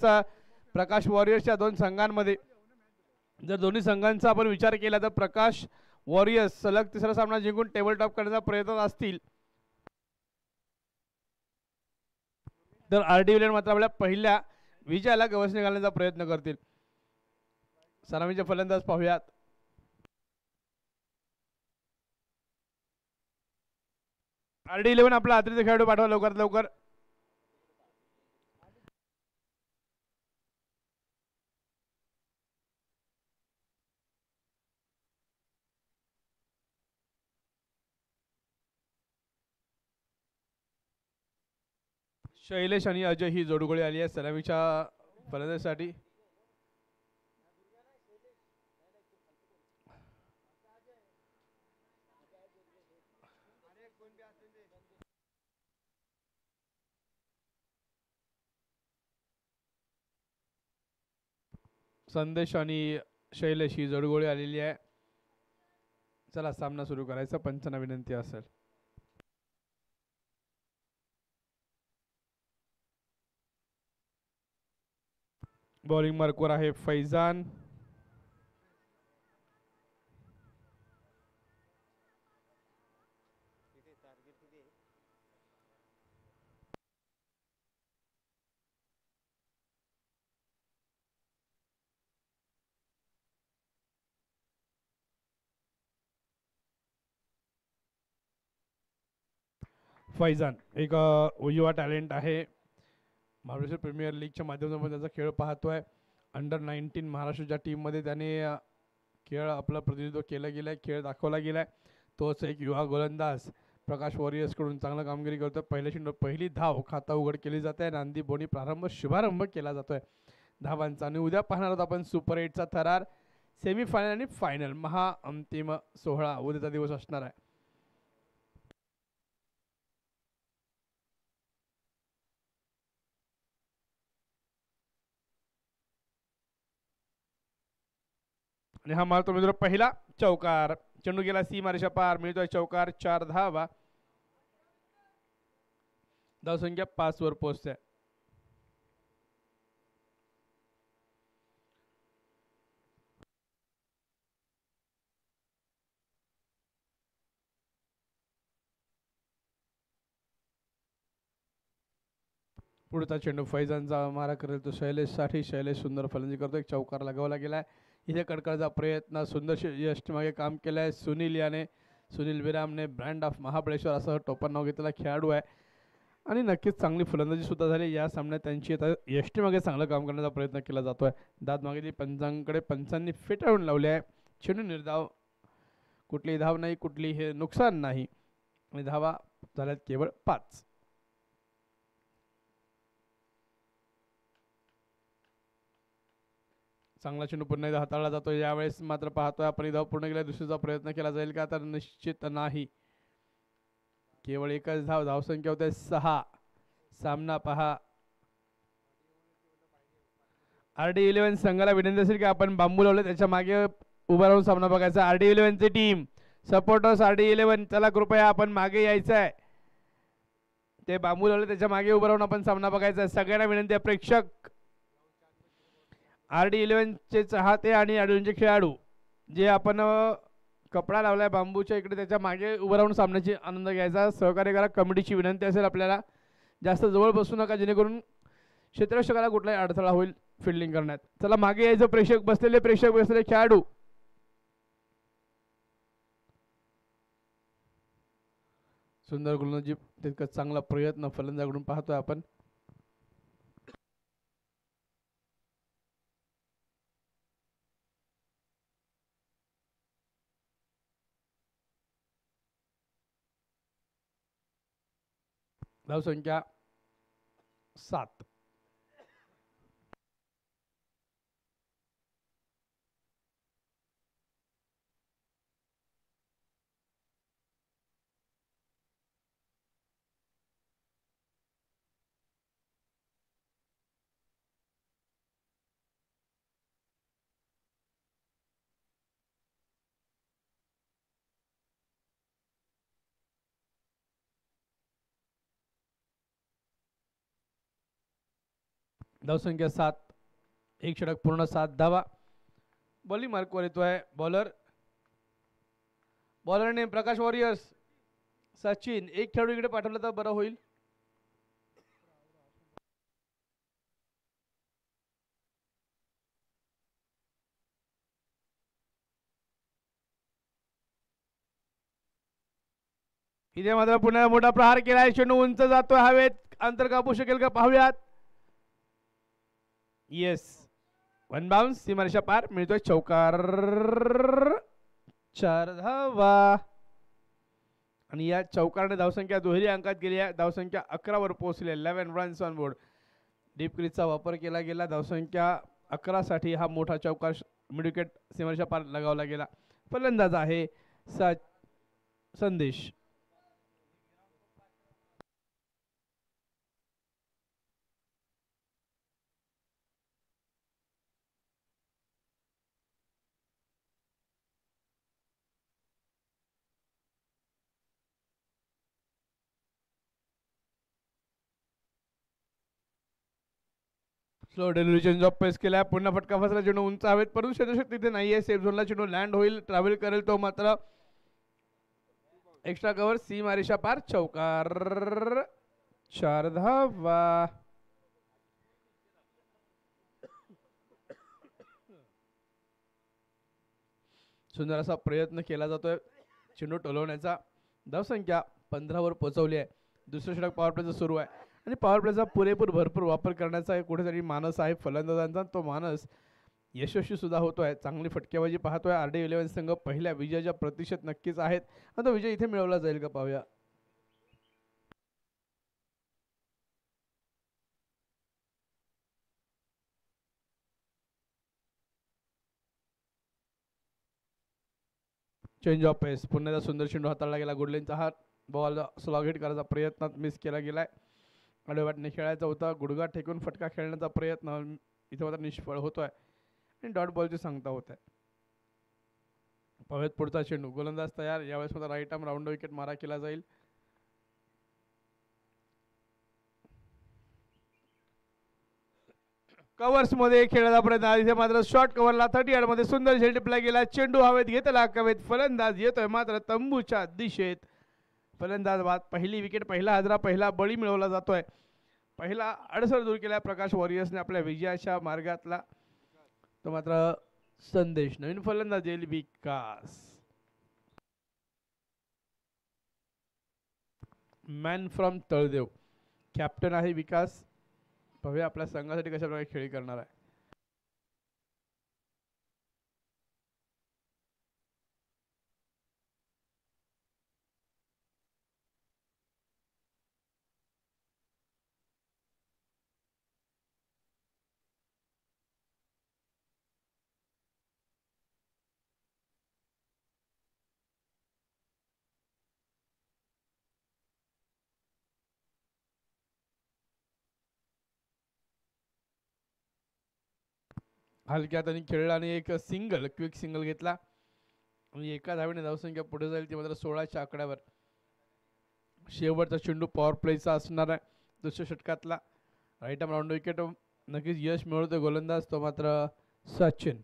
प्रकाश वॉरियर्सच्या दोन संघांमध्ये. जर दोन्ही संघांचा आपण विचार केला तर प्रकाश वॉरियर्स सलग तिसरा सामना जिंकून टेबल टॉप करण्याचा प्रयत्न असतील तर RD11 मात्र आपल्या पहिल्या विजयाला गवसणी घालण्याचा प्रयत्न करतील. सलामीचे फलंदाज पाहूयात. RD11 आपला अतिरिक्त खेळाडू पाठवा लवकरात लवकर. शैलेश आणि अजय ही जोडगोळी आली आहे सलामीच्या फलंदाजीसाठी. संदेश आणि शैलेश ही जोडगोळी आलेली आहे. चला सामना सुरू करायचा. पंचांना विनंती असेल. बॉलिंग मार्कवर आहे फैजान. फैजान एक युवा टॅलेंट आहे. महाराष्ट्र प्रीमियर लीगच्या माध्यमातून त्याचा खेळ पाहतोय. अंडर-19 महाराष्ट्राच्या टीममध्ये त्याने खेळ आपलं प्रतिनिधित्व केलं गेलं, खेळ दाखवला गेलाय. तोच एक युवा गोलंदाज प्रकाश वॉरियर्सकडून चांगलं कामगिरी करतोय. पहिल्या चेंडूवर पहिली धाव खाता उघड केली जाते. नांदी बोनी शुभारंभ केला जातोय धावांचा. आणि उद्या पाहणार आहोत आपण सुपर 8चा थरार. सेमीफायनल आणि फायनल महाअंतिम सोहळा उद्याचा दिवस असणार आहे. आणि हा मारतो मित्र पहिला चौकार. चेंडू गेला सीमारेषा पार. मिळतोय चौकार. 4 धावा. धावसंख्या 5 वर पोहोचते. पुढचा चेंडू फैजानचा मारा करेल तो शैलेश साठी. शैलेश सुंदर फलंदाजी करतो. एक चौकार लगावला गेलाय. इथे कडकडचा प्रयत्न. सुंदर यश मागे काम केलंय सुनील याने. सुनील विरामने ब्रँड ऑफ महाबळेश्वर असं टोपण नाव घेतलेला खेळाडू आहे आणि नक्कीच चांगली फलंदाजी सुद्धा झाली या सामन्यात. त्यांची आता यष्टी मागे चांगलं काम करण्याचा प्रयत्न केला जातोय. दाद मागे पंचांकडे पंचांनी फेटाळून लावले आहे. चेंडू निर्धाव. कुठलीही धाव नाही, कुठली हे नुकसान नाही आणि धावा झाल्यात केवळ 5. चांगला चेंडू पुन्हा एकदा हाताळला जातो. यावेळेस मात्र पाहतोय आपण धाव पूर्ण केल्या. दुसरीचा प्रयत्न केला जाईल का तर निश्चित नाही. केवळ एकच धाव. धावसंख्या होते 6. सामना पहा. RD11 संघाला विनंती असेल की आपण बांबू लावले त्याच्या मागे उभा राहून सामना बघायचा. RD11 ची टीम सपोर्टर्स RD11 चला कृपया आपण मागे यायचं आहे. ते बांबू लावले त्याच्या मागे उभं राहून आपण सामना बघायचा. सगळ्यांना विनंती आहे. प्रेक्षक RD11 चे चाहते आणि RD11 चे खेळाडू जे आपण कपडा लावलाय बांबूच्या इकडे त्याच्या मागे उभं राहून सामन्याची आनंद घ्यायचा. सहकार्य करा. कमिटीची विनंती असेल आपल्याला जास्त जवळ बसू नका जेणेकरून क्षेत्ररक्षकाला कुठलाही अडथळा होईल फिल्डिंग करण्यात. चला मागे यायचं. प्रेक्षक बसलेले खेळाडू. सुंदर गोलंदाजी तितकं चांगला प्रयत्न फलंदाजाकडून पाहतोय आपण. धावसंख्या 7. धावसंख्या 7. एक षटक पूर्ण 7 धावा. बॉलिंग मार्कवर येतोय बॉलरने प्रकाश वॉरियर्स सचिन. एक खेळाडू इकडे पाठवला तर बरं होईल. इथे मात्र पुन्हा मोठा प्रहार केलाय. चेंडू उंच जातोय हवेत. अंतर कापू शकेल का पाहूयात. येस. 1 बाउन्स. सीमारेषा पार. मिळतोय चौकार. 4 धावा आणि या चौकारने धावसंख्या दुहेरी अंकात गेली आहे. धावसंख्या 11 वर पोहोचली. 11 रन्स ऑन बोर्ड. डीप क्रीजचा वापर केला गेला. धावसंख्या 11 साठी हा मोठा चौकार मिड विकेट सीमारेषा पार लगावला गेला. फलंदाज आहे संदेश. स्लो डिलिव्हरी चेंज ऑफ पेस केला, पुन्हा फटका फसला, चेंडू उंच हवेत परंतु क्षेत्रशक्ती तिथे नाहीये. सेफ झोनला चेंडू लँड होईल, ट्रॅव्हल करेल तो मात्र एक्स्ट्रा कव्हर, सीमारेषा पार, चौकार, 4 धावा. सुंदर असा प्रयत्न केला जातोय चेंडू टोलवण्याचा. धावसंख्या 15 वर पोहोचवली आहे. दुसरं षटक पॉवर प्लेचं सुरू आहे आणि पॉवर प्लेचा पुरेपूर भरपूर वापर करण्याचा कुठेतरी मानस आहे फलंदाजांचा. तो मानस यशस्वी सुद्धा होतोय. चांगली फटकेबाजी पाहतोय. RD11 संघ पहिल्या विजयाच्या प्रतिशत नक्कीच आहेत. आता विजय इथे मिळवला जाईल का पाहूया. चेंज ऑफ पेस, पुन्हा सुंदर चेंडू हाताळला गेला. गुडलेनचा हात बॉल स्लॉग हिट करायचा प्रयत्नात मिस केला गेलाय. आडव्याटने खेळायचा होता. गुडघा ठेकून फटका खेळण्याचा प्रयत्न इथे मात्र निष्फळ होतोय आणि डॉट बॉलची सांगता होत आहे. पाहूयात पुढचा चेंडू. गोलंदाज तयार. यावेळेस मात्र राईट आर्म राऊंड विकेट मारा केला जाईल. कव्हर्स मध्ये खेळायचा प्रयत्न. इथे मात्र शॉर्ट कव्हरला 30 यार्ड मध्ये सुंदर झेल टिपला गेला. चेंडू हवेत घेतला कवेत. फलंदाज येतोय मात्र तंबूच्या दिशेत. फलंदाज बाद. पहिली विकेट, पहिला हजरा, पहिला बळी मिळवला जातोय. पहिला अडसर दूर केला प्रकाश वॉरियर्सने आपल्या विजयाच्या मार्गातला. तो मात्र संदेश. नवीन फलंदाज येईल विकास. मॅन फ्रॉम तळदेव कॅप्टन आहे विकास. पाहूया आपल्या संघासाठी कशा प्रकारे खेळी करणार आहे. हलक्यात आणि खेळला आणि एक सिंगल, क्विक सिंगल घेतला आणि एका धावेने धावसंख्या पुढे जाईल. ती मात्र 16च्या आकड्यावर. शेवटचा चेंडू पॉवर प्लेचा असणार आहे दुसऱ्या षटकातला. राईट आर्म राऊंड विकेट नक्कीच यश मिळवतोय गोलंदाज. तो मात्र सचिन.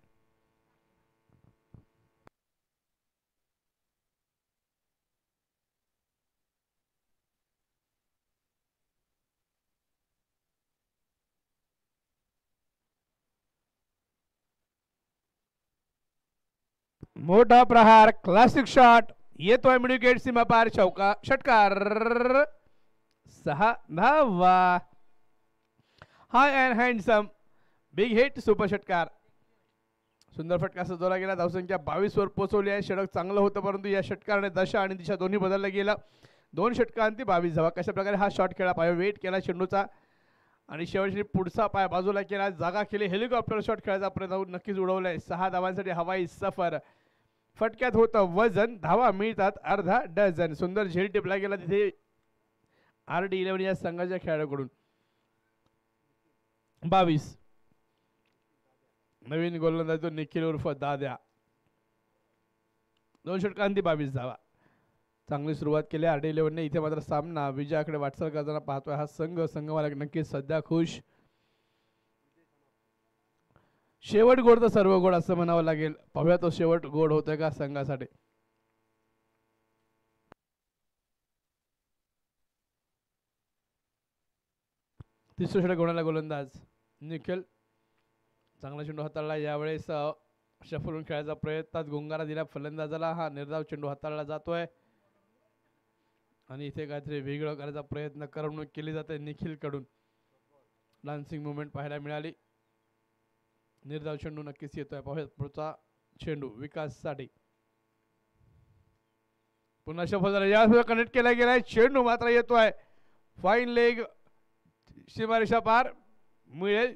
मोठा प्रहार, क्लासिक शॉट येतोय मिड विकेट सीमा पार, चौका, षटकार, 6 धावा. High and handsome big hit, super षटकार. सुंदर फटका सजवला गेला. धावसंख्या 22 वर पोहोचवली आहे. षटक चांगलं होतं परंतु या षटकाराने दशा आणि दिशा दोन्ही बदललं गेलं. 2 षटकांती 22 धावा. कशा प्रकारे हा शॉट खेळा पाहिजे. वेट केला चेंडूचा आणि शेवटची पुढचा पाय बाजूला केला. जागा केली. हेलिकॉप्टर शॉट खेळायचा प्रयत्न नक्कीच उडवलाय. 6 धावांसाठी हवाई सफर. फटक्यात होतं वजन. धावा मिळतात अर्धा डझन. सुंदर झेल टिपला गेला तिथे RD11 या संघाच्या खेळाडूकडून. 22. नवीन गोलंदाज निखिल उर्फ दाद्या. 2 षटकांती 22 धावा. चांगली सुरुवात केली RD11 ने. इथे मात्र सामना विजयाकडे वाटचाल करताना पाहतोय हा संघ मला नक्कीच सध्या खुश. शेवट गोड तर सर्व गोड असं म्हणावं लागेल. पाहूया तो शेवट गोड होतोय का संघासाठी. तिसरं षटक होणारा गोलंदाज निखिल. चांगला चेंडू हाताळला. यावेळेस शफलून खेळायचा प्रयत्नात गुंगारा दिला फलंदाजाला. हा निर्धाव चेंडू हाताळला जातोय आणि इथे काहीतरी वेगळं करायचा प्रयत्न करवणूक केली जाते निखिल कडून. डान्सिंग मुवमेंट पाहायला मिळाली. निर्धाव चेंडू नक्कीच येतोय. पाहूया पुढचा चेंडू विकाससाठी. पुन्हा शफल झाला. या कनेक्ट केला गेलाय. चेंडू मात्र येतोय. फाईन लेग, सीमारेषा पार, मिळेल.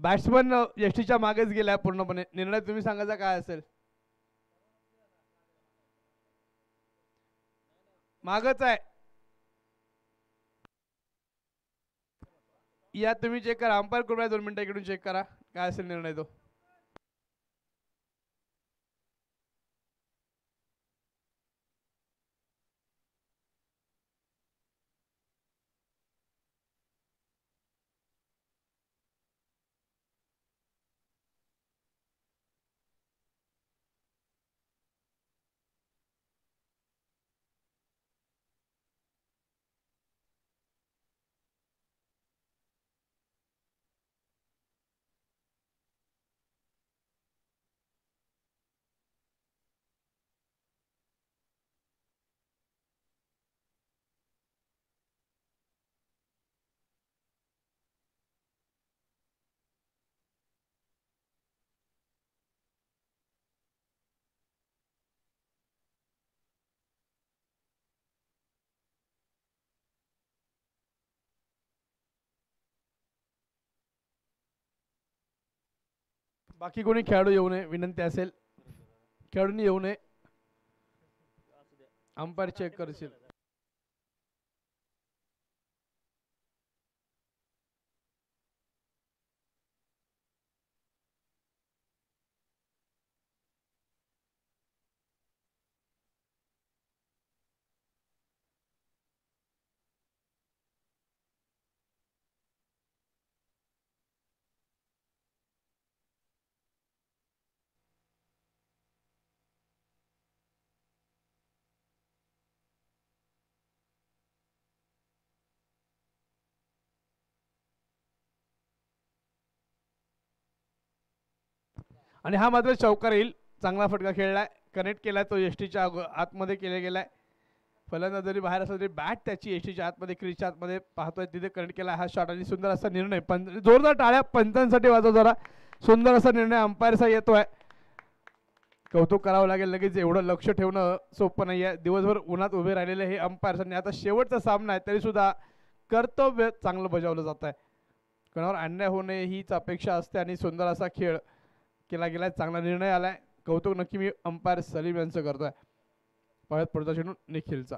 बॅट्समन यष्टीच्या मागेच गेलाय पूर्णपणे. निर्णय तुम्ही सांगायचा काय असेल? मागच आहे. या तुम्ही चेक करा. अंपायर कृपया 2 मिनिटं इकडून चेक करा काय असेल निर्णय तो. बाकी कोणी खेळाडू येऊ नये विनंती असेल. खेळाडूंनी येऊ नये. अंपायर चेक करशील. आणि हा मात्र चौकार येईल. चांगला फटका खेळलाय. कनेक्ट केलाय तो यष्टीच्या आतमध्ये केला गेलाय. फलंदाज जरी बाहेर असला तरी बॅट त्याची यष्टीच्या आतमध्ये क्रीजच्या आतमध्ये पाहतोय तिथे कनेक्ट केला हा शॉट. आणि सुंदर असा निर्णय. जोरदार टाळ्या पंचांसाठी वाजव जरा. सुंदर असा निर्णय अंपायरचा येतोय. कौतुक करावं लागेल. लगेच एवढं लक्ष ठेवणं सोपं नाही आहे. दिवसभर उन्हात उभे राहिलेले हे अंपायर्स आणि आता शेवटचा सामना आहे तरी सुद्धा कर्तव्य चांगलं बजावलं जात आहे. कोणावर अन्याय होऊ नये हीच अपेक्षा असते आणि सुंदर असा खेळ केला गेलाय. चांगला निर्णय आलाय. कौतुक नक्की मी अंपायर सलीम यांचं करतोय. पळत पुढचा चेंडू निखिलचा.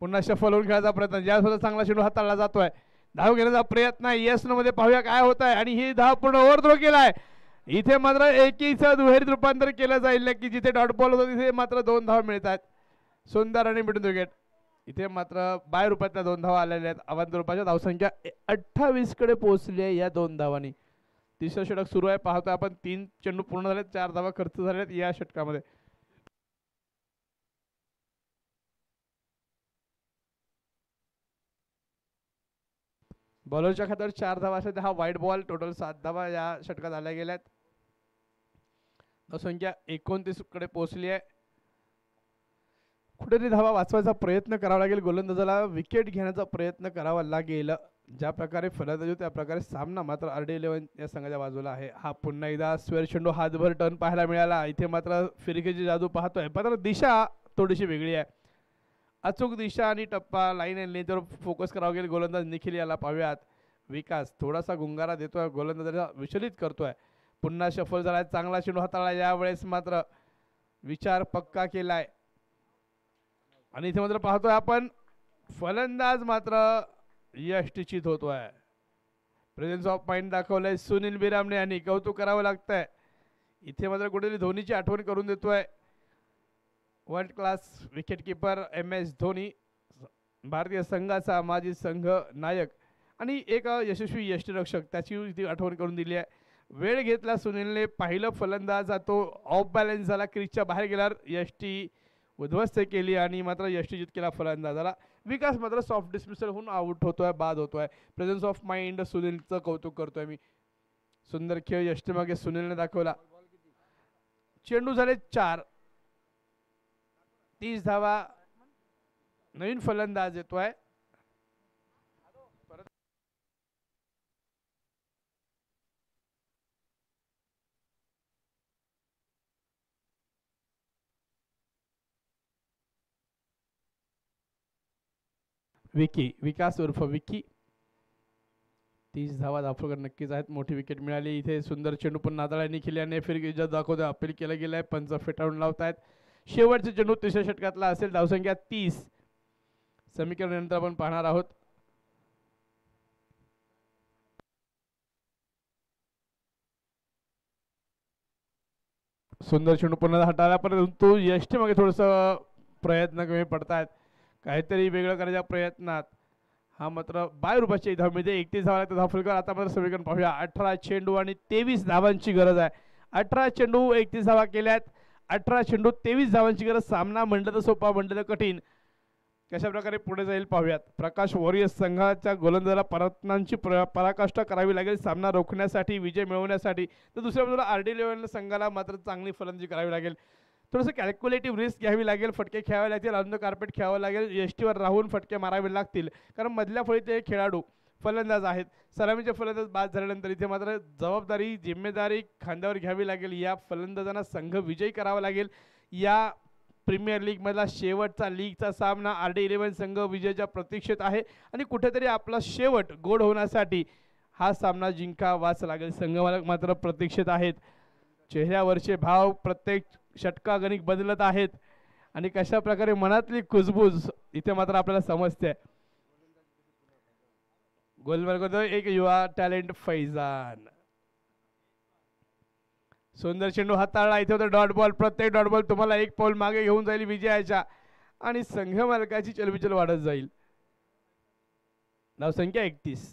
पुन्हा शफल होऊन खेळायचा प्रयत्न. ज्या चांगला चेंडू हाताळला जातोय. धाव घेण्याचा प्रयत्न आहे. यस नो मध्ये पाहूया काय होत आहे. आणि ही धाव पूर्ण ओव्हरथ्रो केलाय. इथे मात्र एकीचं दुहेरीत रूपांतर केलं जाईल की जिथे डॉट बॉल होतो तिथे मात्र 2 धावा मिळतात. सुंदर आणि मिडून विकेट. इथे मात्र बाय रुपयातल्या 2 धावा आलेल्या आहेत. अवांतर रुपयाच्या धावसंख्या 28 कडे पोहोचली आहे या 2 धावांनी. तिसरं षटक सुरू आहे. पाहतोय आपण 3 चेंडू पूर्ण झालेत. 4 धावा खर्च झाल्यात या षटकामध्ये. बॉलरच्या खात्यावर 4 धावा असतात. हा वाईट बॉल. टोटल 7 धावा या षटकात आल्या गेल्यात. धावसंख्या 29 कडे पोहोचली आहे. कुठेतरी धावा वाचवायचा प्रयत्न करावा लागेल. गोलंदाजाला विकेट घेण्याचा प्रयत्न करावा लागेल. ज्या प्रकारे फलंदाजी त्या प्रकारे सामना मात्र RD11 या संघाच्या बाजूला आहे. हा पुन्हा एकदा स्क्वेअर चेंडू हातभर टर्न पाहायला मिळाला. इथे मात्र फिरकीची जादू पाहतोय. मात्र दिशा थोडीशी वेगळी आहे. अचूक दिशा आणि टप्पा लाईन अँड लेंथवर फोकस करावा लागेल. गोलंदाज निखिल याला पाहूयात. विकास थोडासा गुंगारा देतोय. गोलंदाजाला विचलित करतोय. पुन्हा शफल झालाय. चांगला चेंडू हाताळला. यावेळेस मात्र विचार पक्का केलाय. आणि इथे मात्र पाहतोय आपण फलंदाज मात्र यष्टीचित होतोय. प्रेझेन्स ऑफ माइंड दाखवलंय सुनील बिरामणे यांनी. कौतुक करावं लागतंय. इथे मात्र कुठेतरी धोनीची आठवण करून देतोय. World class wicket keeper MS Dhoni. भारतीय संघाचा माजी संघ नायक आणि एक यशस्वी यष्टीरक्षक त्याची आठवण करून दिली आहे. वेळ घेतला सुनीलने. पाहिलं फलंदाज तो ऑफ बॅलन्स झाला. क्रीजच्या बाहेर गेल्यावर यष्टी उद्ध्वस्त केली आणि मात्र यष्टीचित केला फलंदाजाला. विकास मात्र सॉफ्ट डिस्मिसल होऊन आउट होतोय. बाद होतोय. प्रेझेन्स ऑफ माइंड सुनीलचं कौतुक करतोय मी. सुंदर खेळ यष्टीमागे सुनीलने दाखवला. चेंडू झाले 4. 30 धावा. नवीन फलंदाज येतोय. विकी. विकास उर्फ विकी. 30 धावा धावफलक नक्कीच आहेत. मोठी विकेट मिळाली इथे. सुंदर चेंडू पण नादाळ्यांनी केल्याने फिर इजा दाखवतो. अपील केलं गेलंय. पंच फेटाळून लावतायत. शेवटचे चेंडू तिसऱ्या षटकातला असेल. धावसंख्या 30. समीकरण नंतर आपण पाहणार आहोत. सुंदर चेंडू पुन्हा हाताळला, परंतु यष्टी मागे थोडस प्रयत्न कमी पडतायत. काहीतरी वेगळं करायच्या प्रयत्नात हा मात्र बाय रुपयाच्या धावमध्ये 31 धावा लागतात धावफलकावर. आता मात्र समीकरण पाहूया. 18 चेंडू आणि 23 धावांची गरज आहे. 18 चेंडू 31 धावा केल्यात. 18 चेंडू 23 धावांची गरज. सामना म्हणलं तर सोपा, म्हणलं तर कठीण. कशा प्रकारे पुढे जाईल पाहूयात. प्रकाश वॉरियर्स संघाच्या गोलंदाजाला प्रयत्नांची पराकाष्ठा करावी लागेल सामना रोखण्यासाठी, विजय मिळवण्यासाठी. तर दुसऱ्या बाजूला RD11 संघाला मात्र चांगली फलंदाजी करावी लागेल. थोडंसं कॅल्क्युलेटिव्ह रिस्क घ्यावी लागेल. फटके खेळावे लागतील. ऑन द कार्पेट खेळावं लागेल. यष्टीवर राहून फटके मारावे लागतील, कारण मधल्या फळीत हे खेळाडू फलंदाज आहेत. सलामीचे फलंदाज बाद झाल्यानंतर इथे मात्र जबाबदारी, जिम्मेदारी खांद्यावर घ्यावी लागेल. या फलंदाजांना संघ विजयी करावा लागेल. या प्रीमियर लीग मधला शेवटचा लीगचा सामना RD11 संघ विजयाच्या प्रतीक्षेत आहे आणि कुठेतरी आपला शेवट गोड होण्यासाठी हा सामना जिंकावाच लागेल. संघमालक मात्र प्रतीक्षेत आहेत. चेहऱ्यावरचे भाव प्रत्येक षटकागणिक बदलत आहेत आणि कशा प्रकारे मनातली कुजबूज इथे मात्र आपल्याला समजते. गोलंदाज करतो एक युवा टॅलेंट फैजान. सुंदर चेंडू हाताळला. इथे होता डॉट बॉल. प्रत्येक डॉट बॉल तुम्हाला एक पाऊल मागे घेऊन जाईल विजयाच्या आणि संघ मालकाची चलबिचल वाढत जाईल. धावसंख्या 31.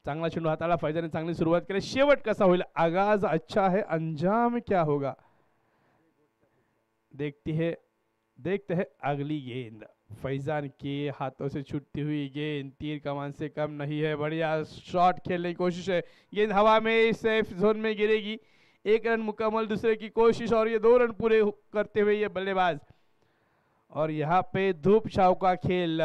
चांगला चेंडू हाताळला फैजाने. चांगली सुरुवात केली. शेवट कसा होईल? आगाज अच्छा है, अंजाम क्या होगा? देखते हैं अगली गेंद. फैजान के हाथों से छूटती हुई गेंद तीर कमान से कम नहीं है. बढ़िया शॉट खेलने की कोशिश है. गेंद हवा में सेफ जोन में गिरेगी. 1 रन मुकम्मल. दूसरे की कोशिश और ये 2 रन पूरे करते हुए ये बल्लेबाज. और यहाँ पे धूप छाव का खेल.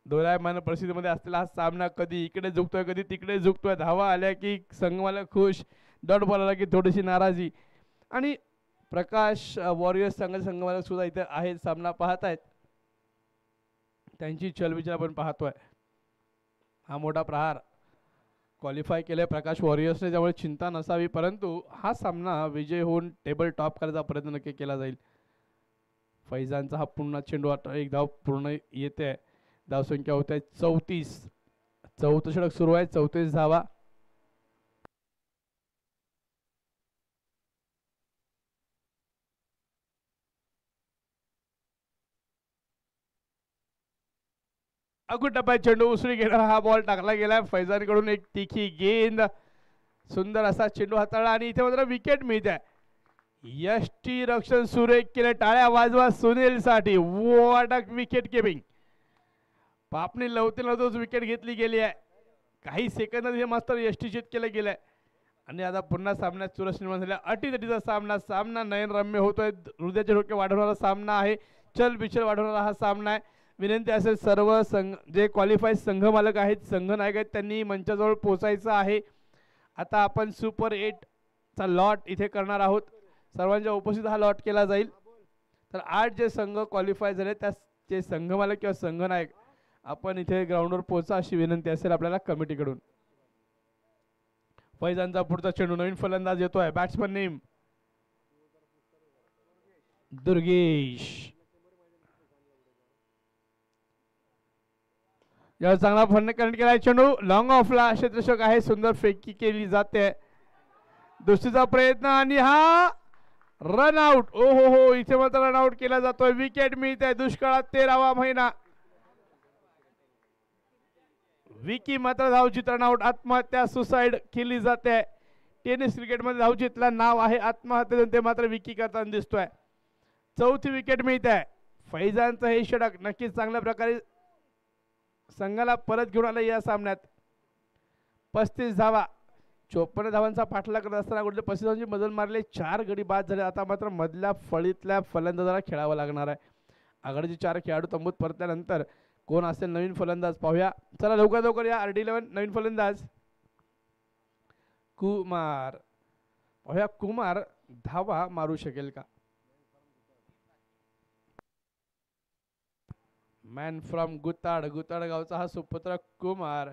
दोलायमान परिस्थितीमध्ये असलेला हा सामना कधी इकडे झुकतोय, कधी तिकडे झुकतोय. धावा आल्या की संघमालक खुश, डॉट बॉल आला की थोडीशी नाराजी. आणि प्रकाश वॉरियर्स संघमालक सुद्धा इथे आहेत, सामना पाहत आहेत. त्यांची चलबिचल आपण पाहतोय. हा मोठा प्रहार क्वालिफाय केले प्रकाश वॉरियर्सने, त्यामुळे चिंता नसावी. परंतु हा सामना विजय होऊन टेबल टॉप करायचा प्रयत्न नक्की केला जाईल. फैजानचा हा पुन्हा चेंडू एक धाव पूर्ण येते. धावसंख्या होत आहे 34. 4थं षटक सुरू आहे. 34 धावा. अगुटप्पा चेंडू उसळी घेणारा हा बॉल टाकला गेला फैजानकडून. एक तिखी गेंद. सुंदर असा चेंडू हाताळला आणि इथे मात्र विकेट मिळते. यष्टी रक्षण सुरेख केले. टाळ्या वाजवा सुनील साठी. What a wicket keeping. पापणी लवतोच विकेट घेतली गेली आहे. काही सेकंदात हे मात्र यष्टीचित केलं गेलंय आणि आता पुन्हा सामन्यात चुरस निर्माण झाल्या. अटीतटीचा सामना नयनरम्य होतोय. हृदयाचे ठोके वाढवणारा सामना आहे. चल बिचल वाढवणारा हा सामना आहे. विनंती असेल सर्व संघ जे क्वालिफाईड संघ मालक आहेत, संघ नायक आहेत, त्यांनी मंचाजवळ पोहोचायचं आहे. आता आपण सुपर 8 चा लॉट इथे करणार आहोत. सर्वांच्या उपस्थित हा लॉट केला जाईल. तर 8 जे संघ क्वालिफाय झाले त्याचे संघ मालक किंवा संघ नायक आपण इथे ग्राउंडवर पोहोचा अशी विनंती असेल आपल्याला कमिटीकडून. फैजानचा पुढचा चेंडू. नवीन फलंदाज येतोय. Batsman name Durgesh. यावर चांगला फंड कनेक्ट केला. चेंडू लॉंग ऑफला क्षेत्ररक्षक आहे. सुंदर फेकी केली जाते. दुसरीचा प्रयत्न आणि हा रन आउट. ओ हो, इथे मात्र रन आउट केला जातोय. विकेट मिळते. दुष्काळात 13वा महिना. विकी मात्र धावचित रन आउट. आत्महत्या सुसाईड केली जाते. टेनिस क्रिकेटमध्ये धावचितला नाव आहे आत्महत्या, ते मात्र विकी करताना दिसतोय. 4थी विकेट मिळते. फैजानचं हे षटक नक्कीच चांगल्या प्रकारे संघाला परत घेऊन आला या सामन्यात. 35 धावा. 54 धावांचा पाठलाग करत असताना कुठले 35 धावांची मजल मारले. 4 गडी बाद झाले. आता मात्र मधल्या फळीतल्या फलंदाजाला खेळावं लागणार आहे. आघाडीचे 4 खेळाडू तंबूत परतल्यानंतर कोण असेल नवीन फलंदाज पाहूया. चला लवकर या. RD11 नवीन फलंदाज कुमार. पाहूया कुमार धावा मारू शकेल का. मॅन फ्रॉम गुताड गावचा हा सुपुत्र कुमार.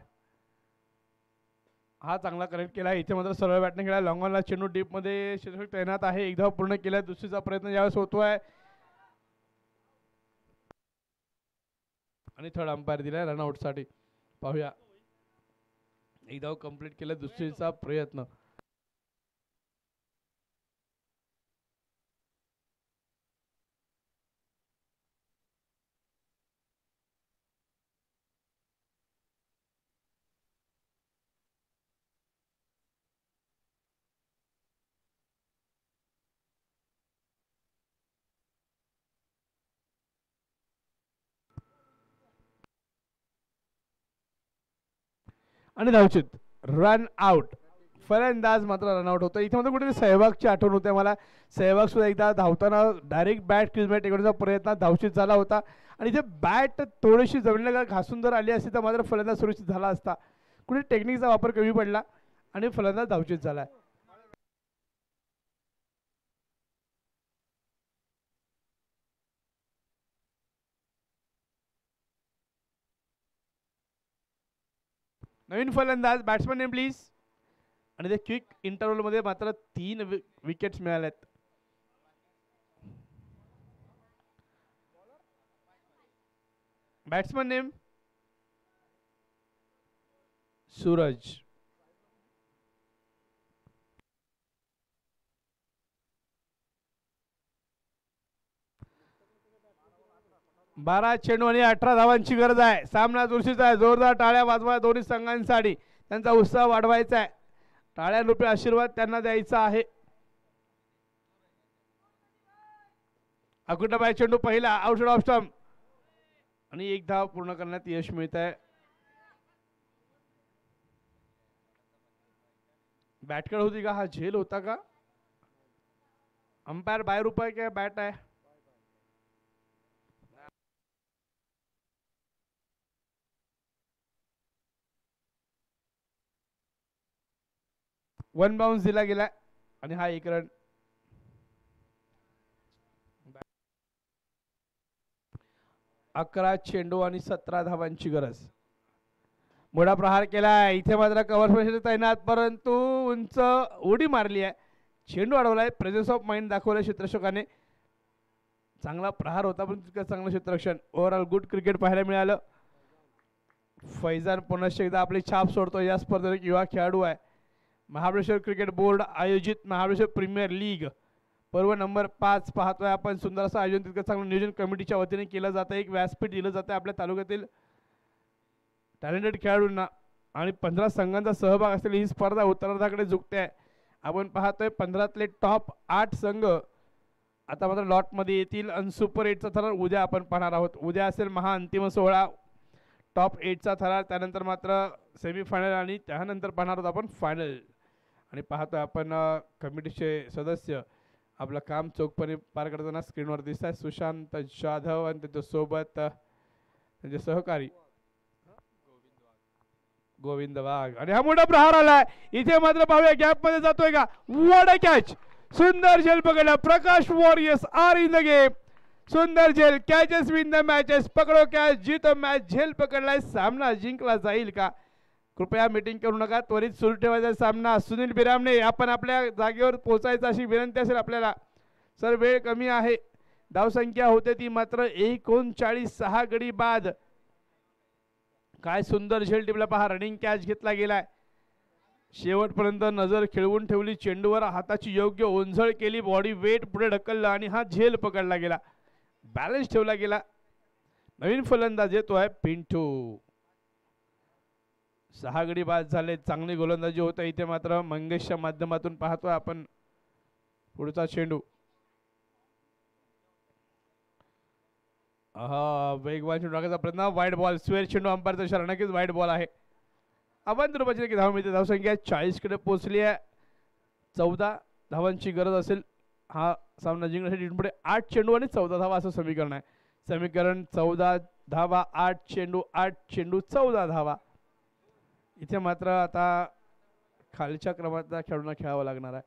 हा चांगला कनेक्ट केला. इथे मात्र सरळ बॅटने खेळला. लॉंग ऑनला चेंडू डीप मध्ये क्षेत्ररक्षक तैनात आहे. एक धाव पूर्ण केला. दुसरीचा प्रयत्न यावेळेस होतोय आणि थर्ड अंपायर दिलाय रनआउट साठी. पाहूया. एक धाव कंप्लीट केला. दुसरीचा प्रयत्न. आणि धावचित रन आउट. फलंदाज मात्र रनआउट होतो. इथे मात्र कुठेतरी सहवागची आठवण होते मला. सहवाग सुद्धा एकदा धावताना डायरेक्ट बॅट क्रीजमध्ये टेकवण्याचा प्रयत्न धावचित झाला होता आणि इथे बॅट थोडीशी जमिनीला घासून जर आली असती तर मात्र फलंदाज सुरक्षित झाला असता. कुठे टेक्निकचा वापर कमी पडला आणि फलंदाज धावचित झाला. नवीन फलंदाज बॅट्समन नेम प्लीज. आणि ते क्विक इंटरव्हल मध्ये मात्र 3 विकेट्स मिळाल्यात. Batsman name Suraj. बारा चेंडू आणि 18 धावांची गरज आहे. सामना चुरशीचा आहे. जोरदार टाळ्या वाजवा दोन्ही संघांसाठी. त्यांचा उत्साह वाढवायचा आहे. टाळ्या रूपी आशीर्वाद त्यांना द्यायचा आहे. अकुटाबाई चेंडू पहिला आउट ऑफ स्टंप आणि एक धाव पूर्ण करण्यात यश मिळत आहे. बॅटकडे होती का? हा झेल होता का? अंपायर बाहेर उपाय काय बॅट आहे? वन बाउन्स दिला गेला आणि हा 1 रन. 11 चेंडू आणि 17 धावांची गरज. मोठा प्रहार केलाय. इथे मात्र कव्हर तैनात परंतु उंच उडी मारली आहे. चेंडू अडवलाय. प्रेझेन्स ऑफ माइंड दाखवलं क्षेत्ररक्षकाने. चांगला प्रहार होता पण तितकं चांगलं क्षेत्ररक्षण. ओव्हरऑल गुड क्रिकेट पाहायला मिळालं. फैजान पुनश्च एकदा आपली छाप सोडतो. या स्पर्धेत युवा खेळाडू आहे. महाबळेश्वर क्रिकेट बोर्ड आयोजित महाबळेश्वर प्रीमियर लीग पर्व नंबर 5 पाहतोय आपण. सुंदर असं आयोजन तितकं चांगलं नियोजन कमिटीच्या वतीने केलं जातं. एक व्यासपीठ दिलं जातं आपल्या तालुक्यातील टॅलेंटेड खेळाडूंना आणि 15 संघांचा सहभाग असलेली ही स्पर्धा उत्तरार्धाकडे झुकते आहे. आपण पाहतोय 15तले टॉप 8 संघ आता मात्र लॉटमध्ये येतील आणि सुपर 8चा थरार उद्या आपण पाहणार आहोत. उद्या असेल महाअंतिम सोहळा. टॉप 8चा थरार, त्यानंतर मात्र सेमीफायनल आणि त्यानंतर पाहणार आहोत आपण फायनल. आणि पाहतोय आपण कमिटीचे सदस्य आपलं काम चोखपणे पार करताना स्क्रीनवर दिसत आहे. सुशांत जाधव आणि त्याच्यासोबत त्यांचे सहकारी गोविंद वाघ. आणि हा मोठा प्रहार आलाय. इथे मात्र पाहूया गॅप मध्ये जातोय का? What a catch. सुंदर झेल पकडला. Prakash warriors are in the game. सुंदर झेल. Catches win the matches. पकडो कॅच जीतो मॅच. झेल पकडलाय. सामना जिंकला जाईल का? कृपया मीटिंग करू नका. त्वरित सुरू ठेवायचा सामना. सुनील बिरामने आपण आपल्या जागेवर पोहोचायचं अशी विनंती असेल आपल्याला. सर वेळ कमी आहे. धावसंख्या होते ती मात्र 39. 6 गडी बाद. काय सुंदर झेल टिपला पहा. रनिंग कॅच घेतला गेलाय. शेवटपर्यंत नजर खेळवून ठेवली. चेंडूवर हाताची योग्य ओंझळ केली. बॉडी वेट पुढे ढकललं आणि हा झेल पकडला गेला. बॅलन्स ठेवला गेला. नवीन फलंदाज येतोय पिंटू. 6 गडी बाद झाले. चांगली गोलंदाजी होते. इथे मात्र मंगेशच्या माध्यमातून पाहतोय आपण पुढचा चेंडू. वेगवान चेंडू टाकायचा प्रयत्न. वाईट बॉल. स्वेअर चेंडू. अंपायरचा इशारा. नक्कीच वाईट बॉल आहे. अवंत रुपयाची की धाव मिळते. धावसंख्या 40 कडे पोहोचली आहे. 14 धावांची गरज असेल हा सामना जिंकण्यासाठी. पुढे 8 चेंडू आणि 14 धावा असं समीकरण आहे. समीकरण 14 धावा 8 चेंडू 8 चेंडू 14 धावा. इथे मात्र आता खालच्या क्रमातल्या खेळाडूंना खेळावं लागणार आहे.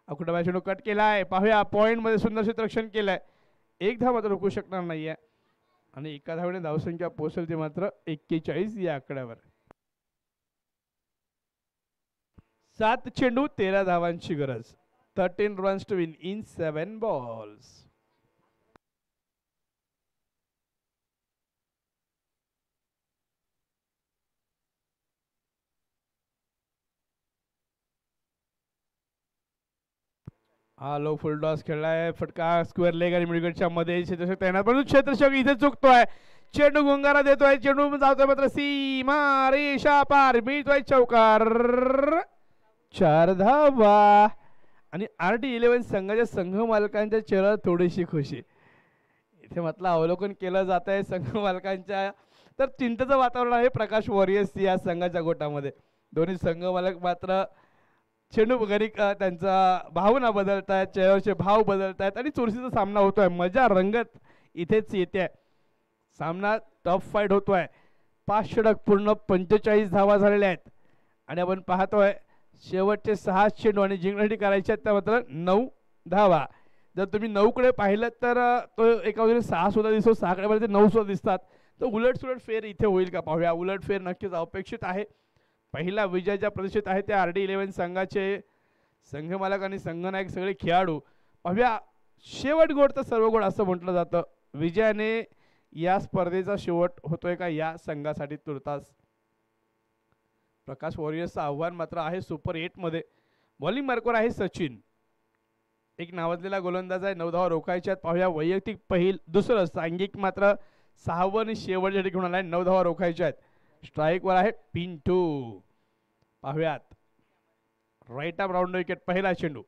अकुटाबाई चेंडू कट केलाय. पाहूया पॉइंट मध्ये सुंदर क्षेत्ररक्षण केलंय. एक धाव मात्र रोखू शकणार नाहीये आणि एका धावेने धावसंख्या पोहोचेल ती मात्र 41 या आकड्यावर. 7 चेंडू 13 धावांची गरज. 13 runs to win in 7 balls. हा लो फुल टॉस खेळलाय. फटका स्क्वेअर लेग आणि मिडविकेटच्या मध्ये क्षेत्ररक्षक तैनात, पण क्षेत्ररक्षक इथे चुकतोय. चेंडू गुंगारा देतोय. चेंडू जातोय मात्र सीमा रेषा पार. मिळतोय चौकार. 4 धावा. आणि RD11 संघाच्या संघ मालकांच्या चेहऱ्यावर थोडीशी खुशी. इथे म्हटलं अवलोकन केलं जात आहे संघ मालकांच्या, तर चिंतेचं वातावरण आहे प्रकाश वॉरियर्स या संघाच्या गोटामध्ये. दोन्ही संघ मालक मात्र चेंडू घरी त्यांचा भावना बदलतायत, चेहऱ्यावरचे भाव बदलतायत आणि चुरशीचा सामना होतोय. मजा रंगत इथेच येते. सामना टफ फाईट होतोय. 5 षटक पूर्ण 45 धावा झालेल्या आहेत. आणि आपण पाहतोय शेवटचे 6 चेंडू आणि जिंकण्यासाठी करायचे आहेत त्या मात्र 9 धावा. जर तुम्ही 9 कडे पाहिलं तर तो एका बाजूने 6 सुद्धा दिसतो, 6 कडे पाहिलं 9 सुद्धा दिसतात. तर उलट सुलट फेर इथे होईल का पाहूया. उलट फेर नक्कीच अपेक्षित आहे. पहिला विजयाच्या प्रतीक्षेत आहे त्या RD11 संघाचे संघ मालक आणि संघनायक सगळे खेळाडू. पाहूया शेवट गोड तर सर्व गोड असं म्हटलं जातं. विजयाने या स्पर्धेचा शेवट होतोय का या संघासाठी तुर्तास. प्रकाश वॉरियर्सचं आव्हान मात्र आहे सुपर 8 मध्ये. बॉलिंग मार्कवर आहे सचिन, एक नावाजलेला गोलंदाज आहे. 9 धावा रोखायच्यात. पाहूया वैयक्तिक दुसरं सांघिक मात्र 6वं आणि शेवटच्या घेऊन आलाय. 9 धावा रोखायच्या आहेत. स्ट्राईकवर आहे पिंटू. पाहूयात राईट आर्म राऊंड विकेट. पहिला चेंडू.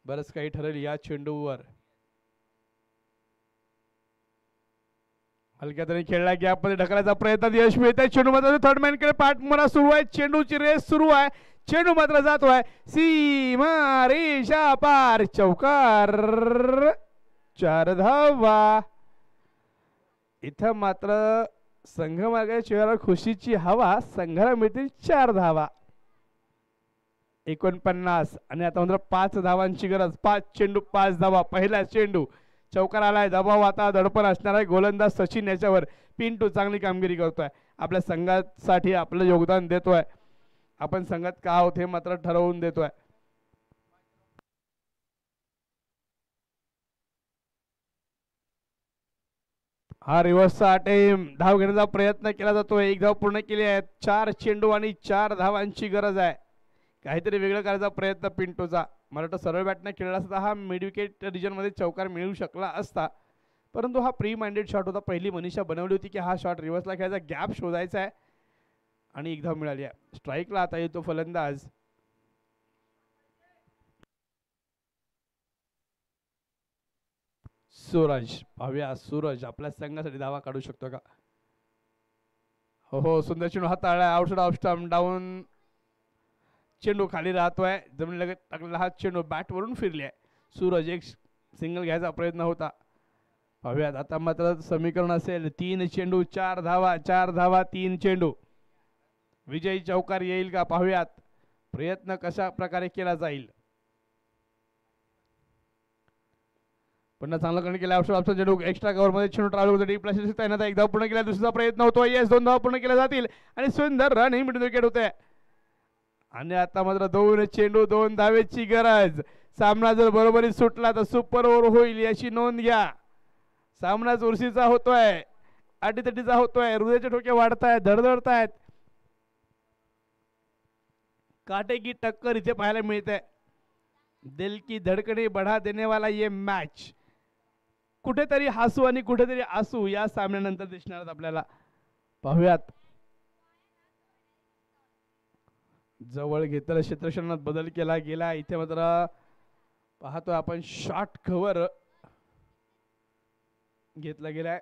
बरंच काही ठरेल या चेंडूवर. हलक्या तरी खेळला, गॅप मध्ये ढकलायचा प्रयत्न, यश मिळतंय. चेंडू मात्र थर्ड मॅन कडे पाठमोरा सुरू आहे. चेंडूची रेस सुरू आहे. चेंडू मात्र जातोय सीमा रेषा पार. चौकार. 4 धावा. इथं मात्र संघ मागे चेहऱ्यावर खुशीची हवा. संघाला मिळतील 4 धावा. 49 आणि आता मात्र 5 धावांची गरज. 5 चेंडू 5 धावा. पहिला चेंडू चौकार आलाय. दबाव आता दडपण असणार आहे गोलंदाज सचिन याच्यावर. पिंटू चांगली कामगिरी करतोय. आपल्या संघासाठी आपलं योगदान देतोय. आपण संघात का आहोत हे मात्र ठरवून देतोय. हा रिव्हर्सचा अटेम्प्ट. धाव घेण्याचा प्रयत्न केला जातोय. 1 धाव पूर्ण केली आहे. 4 चेंडू आणि 4 धावांची गरज आहे. काहीतरी वेगळं करायचा प्रयत्न पिंटूचा. मला वाटतं सरळ बॅटने खेळला असता हा मिड विकेट रिजनमध्ये चौकार मिळू शकला असता, परंतु हा प्री माइंडेड शॉट होता. पहिली मनीषा बनवली होती की हा शॉट रिव्हर्सला खेळायचा, गॅप शोधायचा आहे आणि 1 धाव मिळाली आहे. स्ट्राईकला आता येतो फलंदाज. सूरज. पाहूया सूरज आपल्या संघासाठी धावा काढू शकतो का. हो सुंदर चेंडू हाताळला. Outside off stump down. चेंडू खाली राहतोय. जमीन लगत टाकलेला हा चेंडू बॅट वरून फिरले आहे. सूरज एक सिंगल घ्यायचा प्रयत्न होता. पाहूयात आता मात्र समीकरण असेल 3 चेंडू 4 धावा. 4 धावा 3 चेंडू. विजयी चौकार येईल का पाहूयात. प्रयत्न कशा प्रकारे केला जाईल. पण चांगला करण केला. चेंडू एक्स्ट्रा कव्हर मध्ये चेंडू ट्रॅव्हल होतो. डीप लाईन तैनात. 1 धाव पूर्ण केला. दुसरा प्रयत्न होतो. यस 2 धावा पूर्ण केल्या जातील आणि सुंदर रन ही मिड विकेट होते. आणि आता मात्र 2 चेंडू 2 धावेची गरज. सामना जर बरोबरीत सुटला तर सुपर ओव्हर होईल याची नोंद घ्या. सामना चुरशीचा होतोय. अटीतटीचा होतोय. हृदयाचे ठोके वाढतायत, धडधडतायत. काटे की टक्कर इथे पाहायला मिळते. दिल की धडकने बढ़ा देने वाला ये मॅच. कुठेतरी हसू आणि कुठेतरी आसू या सामन्यानंतर दिसणार आपल्याला. पाहूयात जवळ घेतलं क्षेत्रक्षणात बदल केला गेला. इथे मात्र पाहतोय आपण शॉर्ट कव्हर घेतला गेलाय.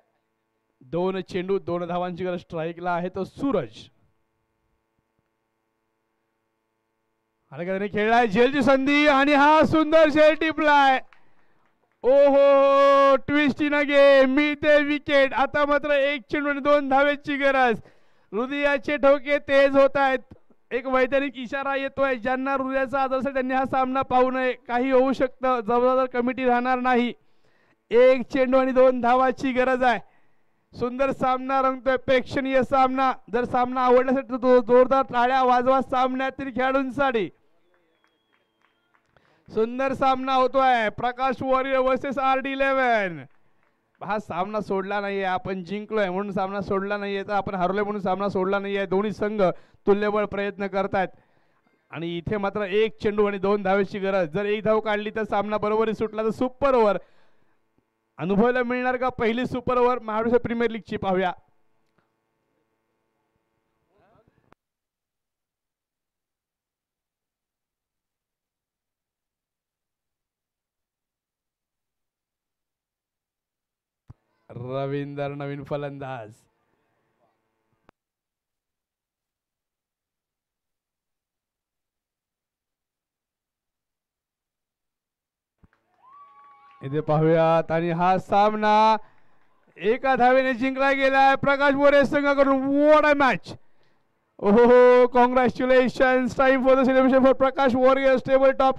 2 चेंडू 2 धावांची गरज. स्ट्राईकला आहे तो सूरज. खेळलाय. झेलची संधी आणि हा सुंदर झेल टिपलाय. ओहो ट्विस्ट इन गेम. मिळते विकेट. आता मात्र 1 चेंडू आणि 2 धावेची गरज. हृदयाचे ठोके तेज होत आहेत. एक वैज्ञानिक इशारा येतोय. ज्यांना हृदयाचा आजार असेल त्यांनी हा सामना पाहू नये. काही होऊ शकतं. जबाबदार कमिटी राहणार नाही. 1 चेंडू आणि 2 धावाची गरज आहे. सुंदर सामना रंगतोय, प्रेक्षणीय सामना. जर सामना आवडला असेल तर जोरदार टाळ्या वाजवा सामन्यातील खेळाडूंसाठी. सुंदर सामना होतोय, प्रकाश वॉरियर वर्सेस RD11. हा सामना सोडला नाहीये, आपण जिंकलोय म्हणून सामना सोडला नाहीये, तर आपण हरलोय म्हणून सामना सोडला नाहीये. दोन्ही संघ तुल्यबळ प्रयत्न करतायत आणि इथे मात्र एक चेंडू आणि 2 धावेची गरज. जर एक धाव काढली तर सामना बरोबरी सुटला तर सुपर ओव्हर अनुभवायला मिळणार का? पहिली सुपर ओव्हर महाराष्ट्र प्रीमियर लीगची पाहूया. रवींदर नवीन फलंदाज. इथे पाहूयात आणि हा सामना एका धावेने जिंकला गेलाय प्रकाश वॉरियर संघाकडून. What a match. ओहो, congratulation. Time for the celebration for Prakash warriors. Table top